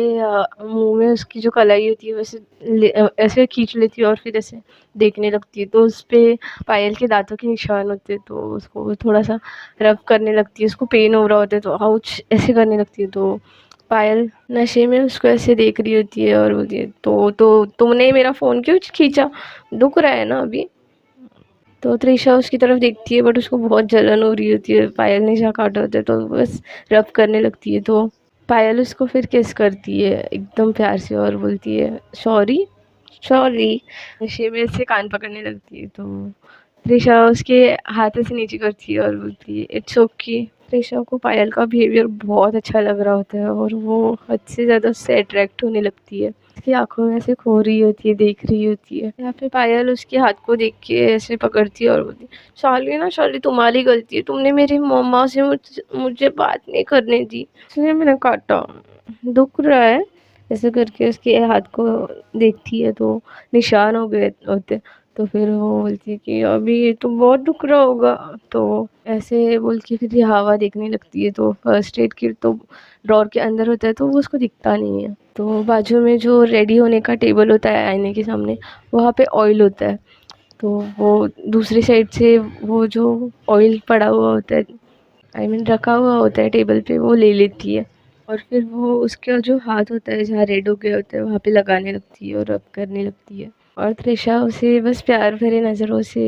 मुंह में उसकी जो कलाई होती है वैसे ऐसे खींच लेती है और फिर ऐसे देखने लगती है। तो उस पे पायल के दांतों के निशान होते हैं, तो उसको थोड़ा सा रब करने लगती है, उसको पेन हो रहा होता है तो आउच ऐसे करने लगती है। तो पायल नशे में उसको ऐसे देख रही होती है और बोलती है तो तुमने मेरा फ़ोन क्यों खींचा, दुख रहा है ना अभी। तो त्रिशा उसकी तरफ देखती है बट उसको बहुत जलन हो रही होती है, पायल ने जहाँ काटा होता है तो बस रब करने लगती है। तो पायल उसको फिर किस करती है एकदम प्यार से और बोलती है सॉरी सॉरी, नशे में से कान पकड़ने लगती है। तो त्रिशा उसके हाथ से नीचे करती है और बोलती है इट्स ओके। त्रिशा को पायल का बिहेवियर बहुत अच्छा लग रहा होता है और वो हद से ज़्यादा उससे अट्रैक्ट होने लगती है, उसकी आंखों में ऐसे खो रही होती है, देख रही होती है। यहाँ पे पायल उसके हाथ को देख के ऐसे पकड़ती है और बोलती है शाली ना शाली तुम्हारी गलती है, तुमने मेरी मम्मा से मुझे बात नहीं करने दी इसलिए मैंने काटा, दुख रहा है। ऐसे करके उसके हाथ को देखती है तो निशान हो गए होते। तो फिर वो बोलती है कि अभी तो बहुत दुख रहा होगा। तो ऐसे बोल के फिर ये हवा देखने लगती है। तो फर्स्ट एड किट तो ड्रॉर के अंदर होता है तो वो उसको दिखता नहीं है। तो बाजू में जो रेडी होने का टेबल होता है आईने के सामने, वहाँ पे ऑयल होता है। तो वो दूसरी साइड से वो जो ऑयल पड़ा हुआ होता है, आई मीन रखा हुआ होता है टेबल पे, वो ले लेती है और फिर वो उसका जो हाथ होता है जहाँ रेड हो गया होता है वहाँ पे लगाने लगती है और रब करने लगती है। और त्रिशा उसे बस प्यार भरे नज़रों से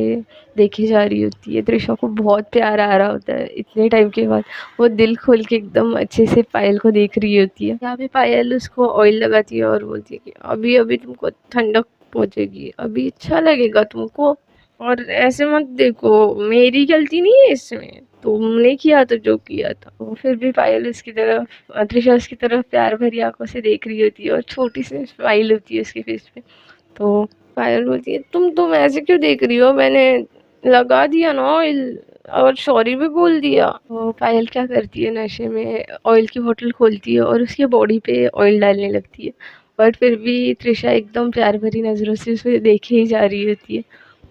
देखी जा रही होती है। त्रिशा को बहुत प्यार आ रहा होता है इतने टाइम के बाद, वो दिल खोल के एकदम अच्छे से पायल को देख रही होती है। यहाँ पे पायल उसको ऑयल लगाती है और बोलती है कि अभी अभी तुमको ठंडक पहुंचेगी, अभी अच्छा लगेगा तुमको। और ऐसे मत देखो, मेरी गलती नहीं है इसमें, तुमने किया तो जो किया था। तो फिर भी पायल उसकी तरफ, त्रिशा उसकी तरफ प्यार भरी आंखों से देख रही होती है और छोटी सी स्माइल होती है उसके फेस पे। तो पायल बोलती है, तुम ऐसे क्यों देख रही हो, मैंने लगा दिया ना ऑयल, और सॉरी भी बोल दिया। तो पायल क्या करती है, नशे में ऑयल की बोतल खोलती है और उसके बॉडी पे ऑयल डालने लगती है। बट फिर भी त्रिशा एकदम प्यार भरी नज़रों से उसे देखे ही जा रही होती है।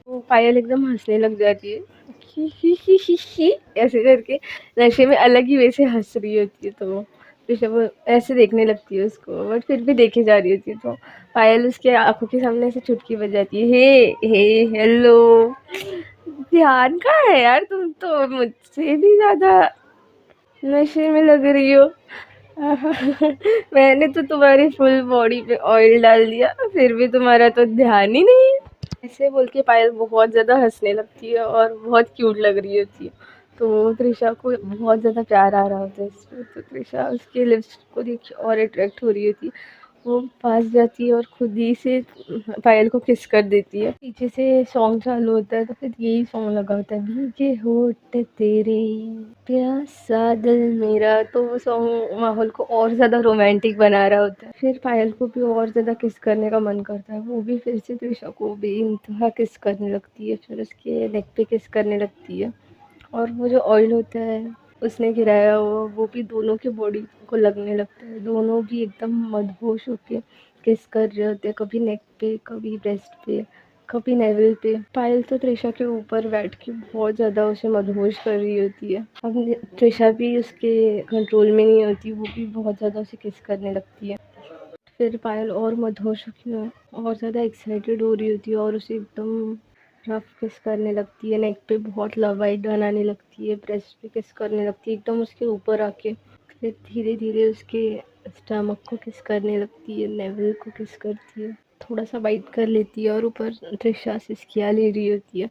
तो पायल एकदम हंसने लग जाती है, ही ऐसे करके, नशे में अलग ही वैसे हंस रही होती है। तो ऋषभ ऐसे देखने लगती है उसको, बट फिर भी देखे जा रही होती है। तो पायल उसके आंखों के सामने ऐसे चुटकी बजाती है, हे हे हेलो। ध्यान का है यार, तुम तो मुझसे भी ज्यादा नशे में लग रही हो। मैंने तो तुम्हारी फुल बॉडी पे ऑयल डाल दिया, फिर भी तुम्हारा तो ध्यान ही नहीं है। ऐसे बोल के पायल बहुत ज़्यादा हंसने लगती है और बहुत क्यूट लग रही होती है। तो त्रिशा को बहुत ज़्यादा प्यार आ रहा होता है इसमें, तो त्रिशा उसके लिप्स को देख के और अट्रैक्ट हो रही होती है। वो पास जाती है और खुद ही से पायल को किस कर देती है। पीछे से सॉन्ग चालू होता है, तो फिर यही सॉन्ग लगा होता है, भीगे होठ तेरे, प्यासा दिल मेरा। तो वो सॉन्ग माहौल को और ज़्यादा रोमांटिक बना रहा होता है। फिर पायल को भी और ज़्यादा किस करने का मन करता है, वो भी फिर से त्रिशा को बेइंतहा किस करने लगती है, फिर उसके नेक पे किस करने लगती है। और वो जो ऑयल होता है उसने गिराया हुआ, वो भी दोनों की बॉडी को लगने लगता है। दोनों भी एकदम मदहोश होके किस कर रहे होते हैं, कभी नेक पे, कभी ब्रेस्ट पे, कभी नेवल पे। पायल तो त्रिशा के ऊपर बैठ के बहुत ज़्यादा उसे मदहोश कर रही होती है। अब त्रिशा भी उसके कंट्रोल में नहीं होती, वो भी बहुत ज़्यादा उसे किस करने लगती है। फिर पायल और मदहोश होके और ज़्यादा एक्साइटेड हो रही होती है और उसे एकदम रफ किस करने लगती है, नेक पे बहुत लव बाइट बनाने लगती है, ब्रेस्ट पे किस करने लगती है एकदम उसके ऊपर आके। फिर धीरे धीरे उसके स्टमक को किस करने लगती है, नेवल को किस करती है, थोड़ा सा बाइट कर लेती है और ऊपर त्रिशा सिसकियाँ ले रही होती है।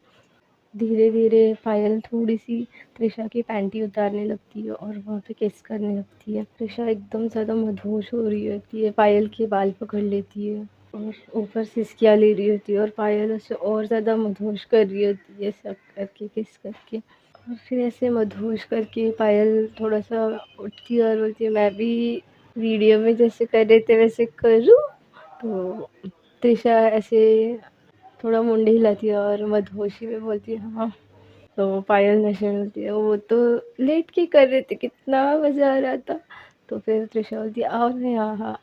धीरे धीरे पायल थोड़ी सी त्रिशा की पैंटी उतारने लगती है और वहाँ पे किस करने लगती है। त्रिशा एकदम ज़्यादा मदहोश हो रही होती है, पायल के बाल पकड़ लेती है और ऊपर सिसकियाँ ले रही होती है और पायल उसे और ज़्यादा मदहोश कर रही होती है, सब करके किस करके। और फिर ऐसे मदहोश करके पायल थोड़ा सा उठती है और बोलती है, मैं भी वीडियो में जैसे कर रहे थे वैसे करूँ। तो त्रिशा ऐसे थोड़ा मुंडी हिलाती है और मदहोशी में बोलती है, हाँ। तो पायल नशे में बोलती है, वो तो लेट के कर रहे थे, कितना मज़ा आ रहा था। तो फिर त्रिशा बोलती है, आओ ना यहाँ।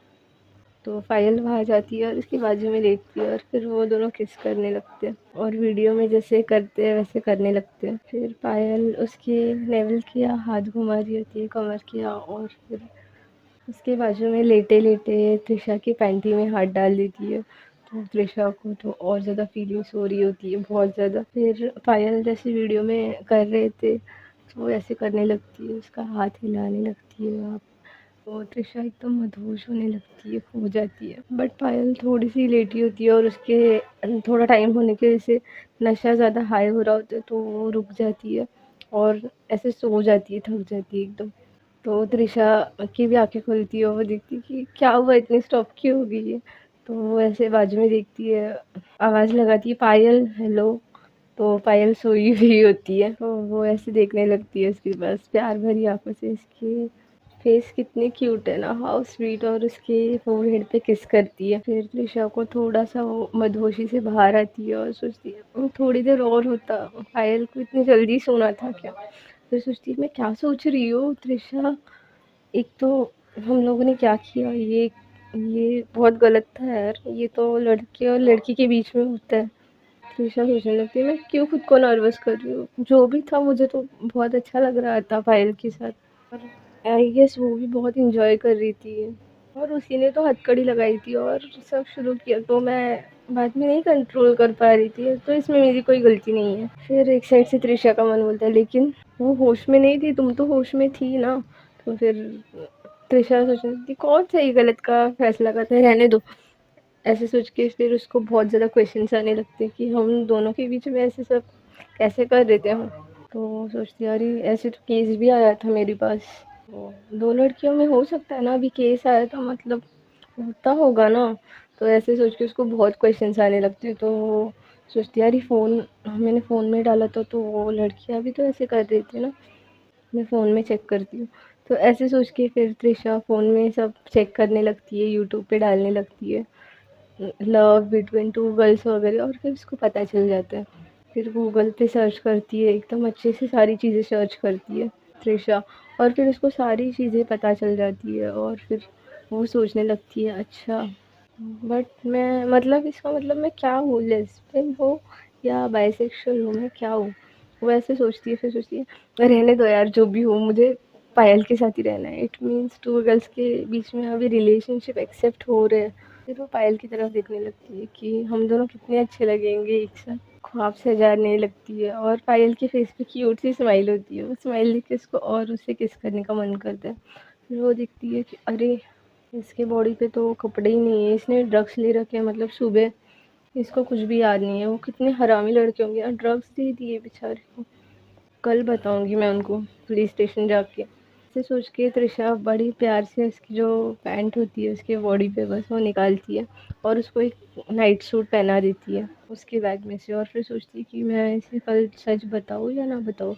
तो पायल वहाँ जाती है और उसकी बाजू में लेटती है और फिर वो दोनों किस करने लगते हैं और वीडियो में जैसे करते हैं वैसे करने लगते हैं। फिर पायल उसके नेवल किया हाथ घुमा रही होती है, कमर किया, और फिर उसके बाजू में लेटे लेटे त्रिशा की पैंटी में हाथ डाल देती है। तो त्रिशा को तो और ज़्यादा फीलिंग्स हो रही होती है, बहुत ज़्यादा। फिर पायल जैसे वीडियो में कर रहे थे तो वो ऐसे करने लगती है, उसका हाथ हिलाने लगती है वहाँ। तो त्रिशा एकदम मदहोश होने लगती है, खो जाती है। बट पायल थोड़ी सी लेटी होती है और उसके थोड़ा टाइम होने की वजह से नशा ज़्यादा हाई हो रहा होता है, तो वो रुक जाती है और ऐसे सो जाती है, थक जाती है एकदम। तो त्रिशा की भी आंखें खुलती है और वो देखती है कि क्या हुआ, इतनी स्टॉप क्यों हो गई है। तो वो ऐसे बाजू में देखती है, आवाज़ लगाती है, पायल हेलो। तो पायल सोई हुई होती है, तो वो ऐसे देखने लगती है उसके पास प्यार भरी आंखों से, इसकी फेस कितनी क्यूट है ना, हाउ स्वीट। और उसके फोरहेड पे किस करती है। फिर त्रिशा को थोड़ा सा वो मदहोशी से बाहर आती है और सोचती है, थोड़ी देर और होता, पायल को इतनी जल्दी सोना था क्या। फिर सोचती है, मैं क्या सोच रही हूँ त्रिशा, एक तो हम लोगों ने क्या किया, ये बहुत गलत था यार, ये तो लड़के और लड़की के बीच में होता है। त्रिशा सोचने लगती है, मैं क्यों खुद को नर्वस कर रही हूँ, जो भी था मुझे तो बहुत अच्छा लग रहा था पायल के साथ, और आई गेस वो भी बहुत इंजॉय कर रही थी। और उसी ने तो हथकड़ी लगाई थी और सब शुरू किया, तो मैं बाद में नहीं कंट्रोल कर पा रही थी, तो इसमें मेरी कोई गलती नहीं है। फिर एक साइड से त्रिशा का मन बोलता है, लेकिन वो होश में नहीं थी, तुम तो होश में थी ना। तो फिर त्रिशा सोचने लगती, कौन सही गलत का फैसला करता है, रहने दो। ऐसे सोच के फिर उसको बहुत ज़्यादा क्वेश्चंस आने लगते हैं कि हम दोनों के बीच में ऐसे सब कैसे कर रहे थे हम। तो सोचती अरे ऐसे तो केस भी आया था मेरे पास, तो दो लड़कियों में हो सकता है ना, अभी केस आया था मतलब होता होगा ना। तो ऐसे सोच के उसको बहुत क्वेश्चंस आने लगते हैं, तो वो सोचती है यार ये फ़ोन मैंने फ़ोन में डाला था, तो वो लड़कियाँ भी तो ऐसे कर रही थी ना, मैं फ़ोन में चेक करती हूँ। तो ऐसे सोच के फिर तृषा फ़ोन में सब चेक करने लगती है, यूट्यूब पे डालने लगती है लव बिटवीन टू गर्ल्स वगैरह, और फिर उसको पता चल जाता है। फिर गूगल पे सर्च करती है, एकदम अच्छे से सारी चीज़ें सर्च करती है तृषा, और फिर उसको सारी चीज़ें पता चल जाती है, और फिर वो सोचने लगती है अच्छा बट मैं मतलब इसका मतलब मैं क्या हूँ, लेस्बियन हूँ या बाइसेक्सुअल हूँ, मैं क्या हूँ। वो ऐसे सोचती है, फिर सोचती है रहने दो यार जो भी हूँ, मुझे पायल के साथ ही रहना है। इट मीन्स टू गर्ल्स के बीच में अभी रिलेशनशिप एक्सेप्ट हो रहे हैं। फिर वो पायल की तरफ देखने लगती है कि हम दोनों कितने अच्छे लगेंगे एक साथ, ख्वाब सजाने लगती है, और पायल के फेस पे क्यूट सी स्माइल होती है, वो स्माइल देख के उसको और उससे किस करने का मन करता है। फिर वो दिखती है कि अरे इसके बॉडी पे तो कपड़े ही नहीं है, इसने ड्रग्स ले रखे हैं, मतलब सुबह इसको कुछ भी याद नहीं है। वो कितने हरामी लड़के होंगे यार, ड्रग्स दे दिए बेचारे को। कल बताऊंगी मैं उनको पुलिस स्टेशन जाके। ऐसे सोच के तृषा बड़ी प्यार से उसकी जो पैंट होती है उसके बॉडी पे बस वो निकालती है, और उसको एक नाइट सूट पहना देती है उसके बैग में से, और फिर सोचती है कि मैं इसे कल सच बताऊँ या ना बताऊँ।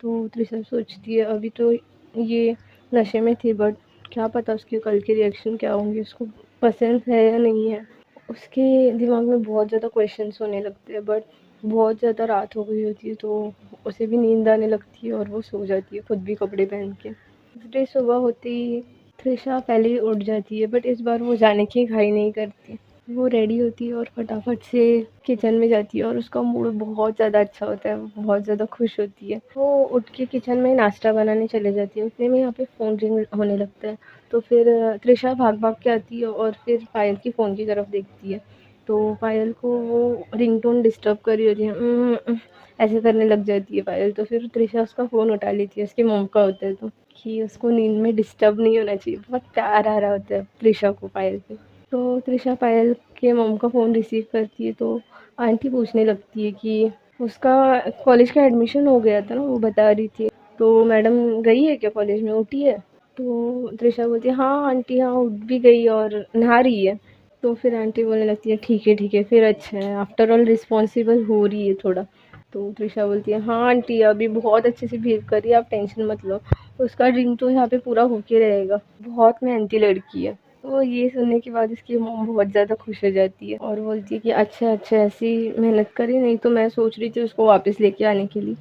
तो तृषा सोचती है अभी तो ये नशे में थी, बट क्या पता उसके कल के रिएक्शन क्या होंगे, उसको पसंद है या नहीं है। उसके दिमाग में बहुत ज़्यादा क्वेश्चंस होने लगते हैं, बट बहुत ज़्यादा रात हो गई होती है, तो उसे भी नींद आने लगती है, और वो सो जाती है खुद भी कपड़े पहन के। नेक्स्ट डे सुबह होते ही तृषा पहले ही उठ जाती है, बट इस बार वो जाने की घाई नहीं करती। वो रेडी होती है और फटाफट से किचन में जाती है, और उसका मूड बहुत ज़्यादा अच्छा होता है, वो बहुत ज़्यादा खुश होती है। वो उठ के किचन में नाश्ता बनाने चले जाती है, उतने में यहाँ पे फ़ोन रिंग होने लगता है। तो फिर तृषा भाग-भाग के आती है, और फिर पायल की फ़ोन की तरफ देखती है। तो पायल को वो रिंगटोन डिस्टर्ब कर रही होती है, ऐसे करने लग जाती है पायल। तो फिर तृषा उसका फ़ोन उठा लेती है, उसकी मॉम का होता है, तो कि उसको नींद में डिस्टर्ब नहीं होना चाहिए। बहुत प्यार आ रहा होता है तृषा को पायल पे। तो तृषा पायल के मॉम का फ़ोन रिसीव करती है, तो आंटी पूछने लगती है कि उसका कॉलेज का एडमिशन हो गया था ना, वो बता रही थी। तो मैडम गई है क्या कॉलेज में, उठी है? तो तृषा बोलती है हाँ आंटी, हाँ उठ भी गई और नहा रही है। तो फिर आंटी बोलने लगती है ठीक है फिर अच्छा है, आफ्टर ऑल रिस्पॉन्सिबल हो रही है थोड़ा। तो तृषा बोलती है हाँ आंटी अभी बहुत अच्छे से बिहेव कर रही है, आप टेंशन मत लो, उसका ड्रिंक तो यहाँ पे पूरा होके रहेगा, बहुत मेहनती लड़की है। तो ये सुनने के बाद इसकी मॉम बहुत ज़्यादा खुश हो जाती है, और बोलती है कि अच्छा ऐसी मेहनत करी, नहीं तो मैं सोच रही थी उसको वापस लेके आने के लिए।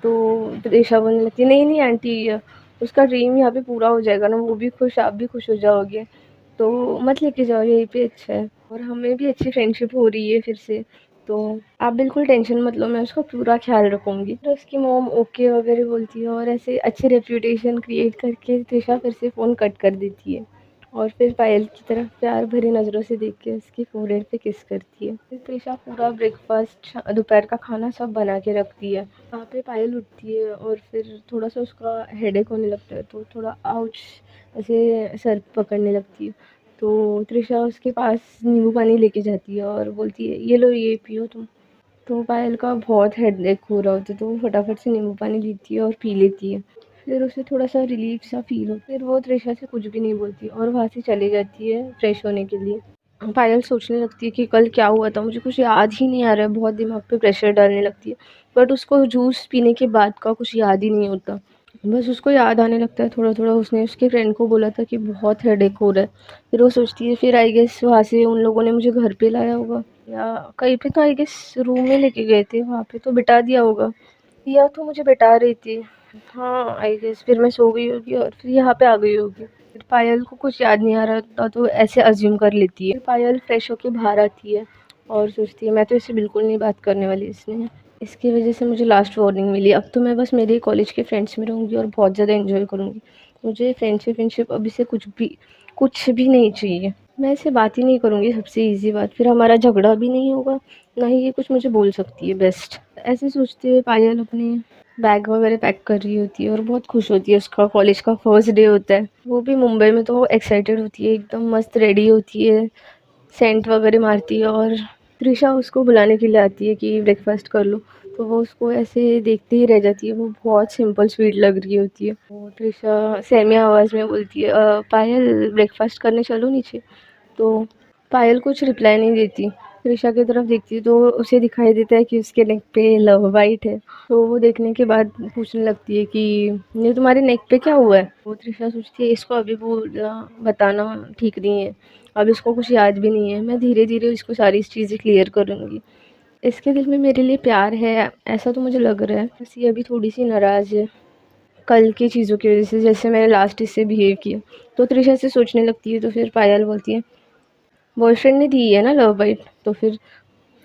तो त्रिशा बोलने लगती है नहीं आंटी, उसका ड्रीम यहाँ पे पूरा हो जाएगा ना, वो भी खुश आप भी खुश हो जाओगे, तो मत लेके जाओ, यहीं पे अच्छा है, और हमें भी अच्छी फ्रेंडशिप हो रही है फिर से, तो आप बिल्कुल टेंशन मत लो, मैं उसका पूरा ख्याल रखूँगी। तो उसकी मॉम ओके वगैरह बोलती है, और ऐसे अच्छी रेप्यूटेशन क्रिएट करके तृषा फिर से फ़ोन कट कर देती है, और फिर पायल की तरफ प्यार भरी नज़रों से देख के उसके फोrehead पे किस करती है। फिर तृषा पूरा ब्रेकफास्ट, दोपहर का खाना सब बना के रखती है। वहाँ पे पायल उठती है, और फिर थोड़ा सा उसका हेडेक होने लगता है, तो थोड़ा आउच ऐसे सर पकड़ने लगती है। तो तृषा उसके पास नींबू पानी लेके जाती है, और बोलती है ये लो ये पियो तुम। तो पायल का बहुत हेडेक हो रहा होता है, तो वो फटाफट से नींबू पानी लेती है और पी लेती है। फिर उसे थोड़ा सा रिलीफ सा फील हो, फिर वो तृषा से कुछ भी नहीं बोलती, और वहाँ से चली जाती है फ्रेश होने के लिए। पायल सोचने लगती है कि कल क्या हुआ था, मुझे कुछ याद ही नहीं आ रहा है, बहुत दिमाग पे प्रेशर डालने लगती है, बट उसको जूस पीने के बाद का कुछ याद ही नहीं होता। बस उसको याद आने लगता है थोड़ा थोड़ा, उसने उसके फ्रेंड को बोला था कि बहुत हेडेक हो रहा है। फिर वो सोचती है फिर आई गेस वहाँ से उन लोगों ने मुझे घर पे लाया होगा, या कहीं पे तो आई गेस रूम में लेके गए थे, वहाँ पे तो बिठा दिया होगा, या तो मुझे बिठा रही थी, हाँ आई गेस फिर मैं सो गई होगी और फिर यहाँ पे आ गई होगी। फिर पायल को कुछ याद नहीं आ रहा था, तो ऐसे अज्यूम कर लेती है। फिर पायल फ्रेश होके बाहर आती है, और सोचती है मैं तो इससे बिल्कुल नहीं बात करने वाली, इसने इसकी वजह से मुझे लास्ट वार्निंग मिली, अब तो मैं बस मेरे कॉलेज के फ्रेंड्स में रहूँगी और बहुत ज़्यादा एंजॉय करूँगी, मुझे फ्रेंडशिप अभी से कुछ भी नहीं चाहिए, मैं इससे बात ही नहीं करूँगी, सबसे ईजी बात, फिर हमारा झगड़ा भी नहीं होगा, ना ही ये कुछ मुझे बोल सकती है बेस्ट। ऐसे सोचते हुए पायल अपने बैग वगैरह पैक कर रही होती है, और बहुत खुश होती है, उसका कॉलेज का फर्स्ट डे होता है, वो भी मुंबई में, तो वो एक्साइटेड होती है, एकदम मस्त रेडी होती है, सेंट वगैरह मारती है, और तृषा उसको बुलाने के लिए आती है कि ब्रेकफास्ट कर लो, तो वो उसको ऐसे देखते ही रह जाती है, वो बहुत सिंपल स्वीट लग रही होती है। वो तृषा सहमिया आवाज़ में बोलती है पायल ब्रेकफास्ट करने चलो नीचे। तो पायल कुछ रिप्लाई नहीं देती। त्रिशा की तरफ देखती है तो उसे दिखाई देता है कि उसके नेक पे लव बाइट है। तो वो देखने के बाद पूछने लगती है कि ये तुम्हारे नेक पे क्या हुआ है। वो त्रिशा सोचती है इसको अभी बोलना बताना ठीक नहीं है, अब इसको कुछ याद भी नहीं है, मैं धीरे धीरे इसको सारी चीज़ें क्लियर करूँगी। इसके दिल में मेरे लिए प्यार है ऐसा तो मुझे लग रहा है, बस ये अभी थोड़ी सी नाराज़ है कल की चीज़ों की वजह से, जैसे मैंने लास्ट इससे बिहेव किया। तो त्रिशा से सोचने लगती है तो फिर पायल बोलती है बॉयफ्रेंड ने दी है ना लव बाइट। तो फिर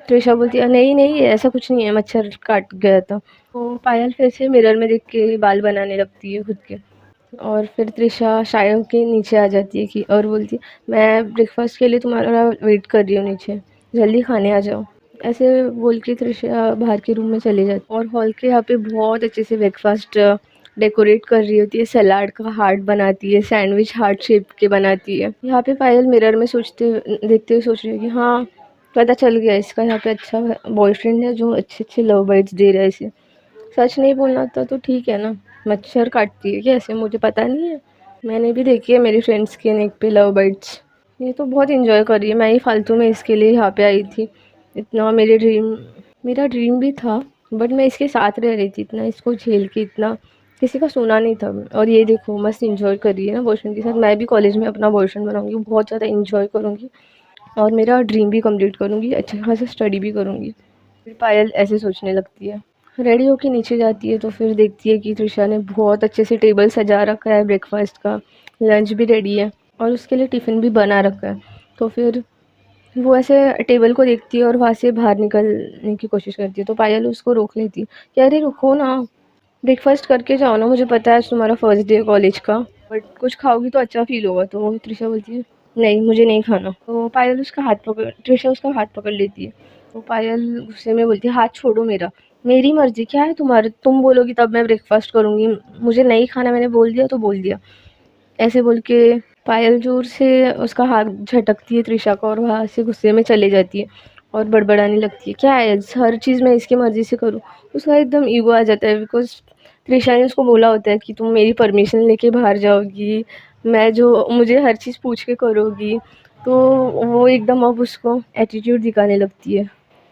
त्रिशा बोलती है नहीं नहीं ऐसा कुछ नहीं है, मच्छर काट गया था। तो पायल फिर से मिरर में देख के बाल बनाने लगती है खुद के। और फिर त्रिशा शायद के नीचे आ जाती है कि और बोलती है मैं ब्रेकफास्ट के लिए तुम्हारा वेट कर रही हूँ नीचे, जल्दी खाने आ जाओ। ऐसे बोल के त्रिशा बाहर के रूम में चली जाती और हॉल के यहाँ पे बहुत अच्छे से ब्रेकफास्ट डेकोरेट कर रही होती है, सलाद का हार्ट बनाती है, सैंडविच हार्ट शेप के बनाती है। यहाँ पे पायल मिरर में सोचते देखते हुए सोच रही है कि हाँ पता चल गया इसका यहाँ पे अच्छा बॉयफ्रेंड है जो अच्छे अच्छे लव बाइट्स दे रहा है इसे। सच नहीं बोलना था तो ठीक है ना, मच्छर काटती है क्या ऐसे, मुझे पता नहीं है। मैंने भी देखी है मेरी फ्रेंड्स के नेक पे लव बाइट्स। ये तो बहुत इंजॉय कर रही है, मैं ही फालतू में इसके लिए यहाँ पे आई थी। इतना मेरा ड्रीम भी था, बट मैं इसके साथ रह रही थी, इतना इसको झेल के इतना किसी का सुना नहीं था। और ये देखो मस्त इंजॉय कर रही है ना बॉयफ्रेंड के साथ। मैं भी कॉलेज में अपना बॉयफ्रेंड बनाऊंगी, बहुत ज़्यादा इंजॉय करूँगी और मेरा ड्रीम भी कंप्लीट करूँगी, अच्छा खासा स्टडी भी करूँगी। फिर पायल ऐसे सोचने लगती है, रेडी होके नीचे जाती है तो फिर देखती है कि त्रिशा ने बहुत अच्छे से टेबल सजा रखा है ब्रेकफास्ट का, लंच भी रेडी है और उसके लिए टिफ़िन भी बना रखा है। तो फिर वो ऐसे टेबल को देखती है और वहाँ से बाहर निकलने की कोशिश करती है। तो पायल उसको रोक लेती है कि अरे रुको ना, ब्रेकफास्ट करके जाओ ना, मुझे पता है आज तुम्हारा फर्स्ट डे है कॉलेज का, बट कुछ खाओगी तो अच्छा फील होगा। तो त्रिशा बोलती है नहीं मुझे नहीं खाना। तो पायल उसका हाथ पकड़ त्रिशा उसका हाथ पकड़ लेती है। तो पायल गुस्से में बोलती है हाथ छोड़ो मेरा, मेरी मर्जी क्या है तुम्हारे, तुम बोलोगी तब मैं ब्रेकफास्ट करूँगी, मुझे नहीं खाना, मैंने बोल दिया तो बोल दिया। ऐसे बोल के पायल जोर से उसका हाथ झटकती है त्रिशा को और वहाँ से गुस्से में चले जाती है और बड़बड़ाने लगती है क्या है हर चीज़ मैं इसकी मर्ज़ी से करूँ। उसका एकदम ईगो आ जाता है बिकॉज़ त्रिशा ने उसको बोला होता है कि तुम मेरी परमिशन लेके बाहर जाओगी, मैं जो मुझे हर चीज़ पूछ के करोगी। तो वो एकदम अब उसको एटीट्यूड दिखाने लगती है,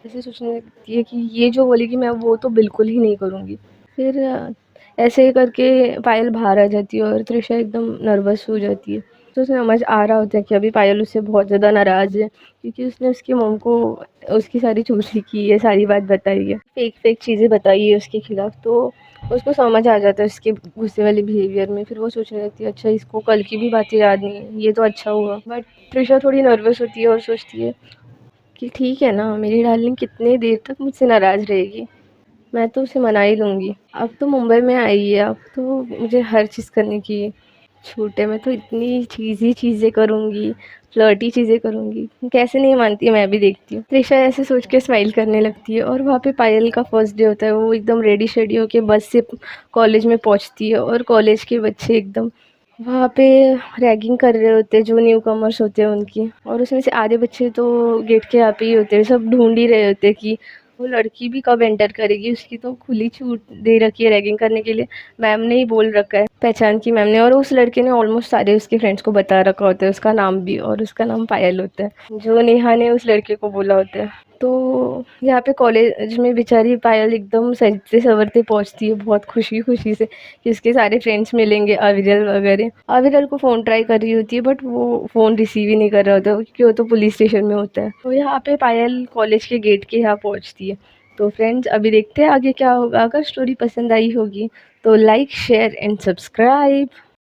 ऐसे सोचने लगती है कि ये जो बोलेगी मैं वो तो बिल्कुल ही नहीं करूँगी। फिर ऐसे करके पायल बाहर आ जाती है और त्रिशा एकदम नर्वस हो जाती है। तो उसे समझ आ रहा होता है कि अभी पायल उससे बहुत ज़्यादा नाराज़ है क्योंकि उसने उसकी मॉम को उसकी सारी चुगली की है, सारी बात बताई है, फेक चीज़ें बताई है उसके खिलाफ। तो उसको समझ आ जाता है उसके गुस्से वाले बिहेवियर में। फिर वो सोचने लगती है अच्छा इसको कल की भी बातें याद नहीं है, ये तो अच्छा हुआ। बट त्रिशा थोड़ी नर्वस होती है और सोचती है कि ठीक है ना मेरी डार्लिंग कितनी देर तक मुझसे नाराज़ रहेगी, मैं तो उसे मना ही लूँगी। अब तो मुंबई में आई है, अब तो मुझे हर चीज़ करने की छूट है, मैं तो इतनी चीज़ी चीज़ें करूँगी, फ्लर्टी चीज़ें करूँगी। कैसे नहीं मानती है, मैं भी देखती हूँ। त्रिशा ऐसे सोच के स्माइल करने लगती है और वहाँ पे पायल का फर्स्ट डे होता है। वो एकदम रेडी-शेडी होके बस से कॉलेज में पहुँचती है और कॉलेज के बच्चे एकदम वहाँ पे रैगिंग कर रहे होते हैं जो न्यू कमर्स होते हैं उनकी। और उसमें से आधे बच्चे तो गेट के यहाँ पे ही होते हैं, सब ढूंढ ही रहे होते हैं कि वो लड़की भी कब एंटर करेगी, उसकी तो खुली छूट दे रखी है रैगिंग करने के लिए, मैम ने ही बोल रखा है, पहचान की मैम ने। और उस लड़के ने ऑलमोस्ट सारे उसके फ्रेंड्स को बता रखा होता है उसका नाम भी, और उसका नाम पायल होता है जो नेहा ने उस लड़के को बोला होता है। तो यहाँ पे कॉलेज में बेचारी पायल एकदम सजते सवरते पहुँचती है बहुत खुशी खुशी से कि उसके सारे फ्रेंड्स मिलेंगे, अविरल वगैरह। अविरल को फ़ोन ट्राई कर रही होती है बट वो फ़ोन रिसीव ही नहीं कर रहा होता क्योंकि वो तो पुलिस स्टेशन में होता है। तो यहाँ पे पायल कॉलेज के गेट के यहाँ पहुँचती है। तो फ्रेंड्स अभी देखते हैं आगे क्या होगा। अगर स्टोरी पसंद आई होगी तो लाइक शेयर एंड सब्सक्राइब।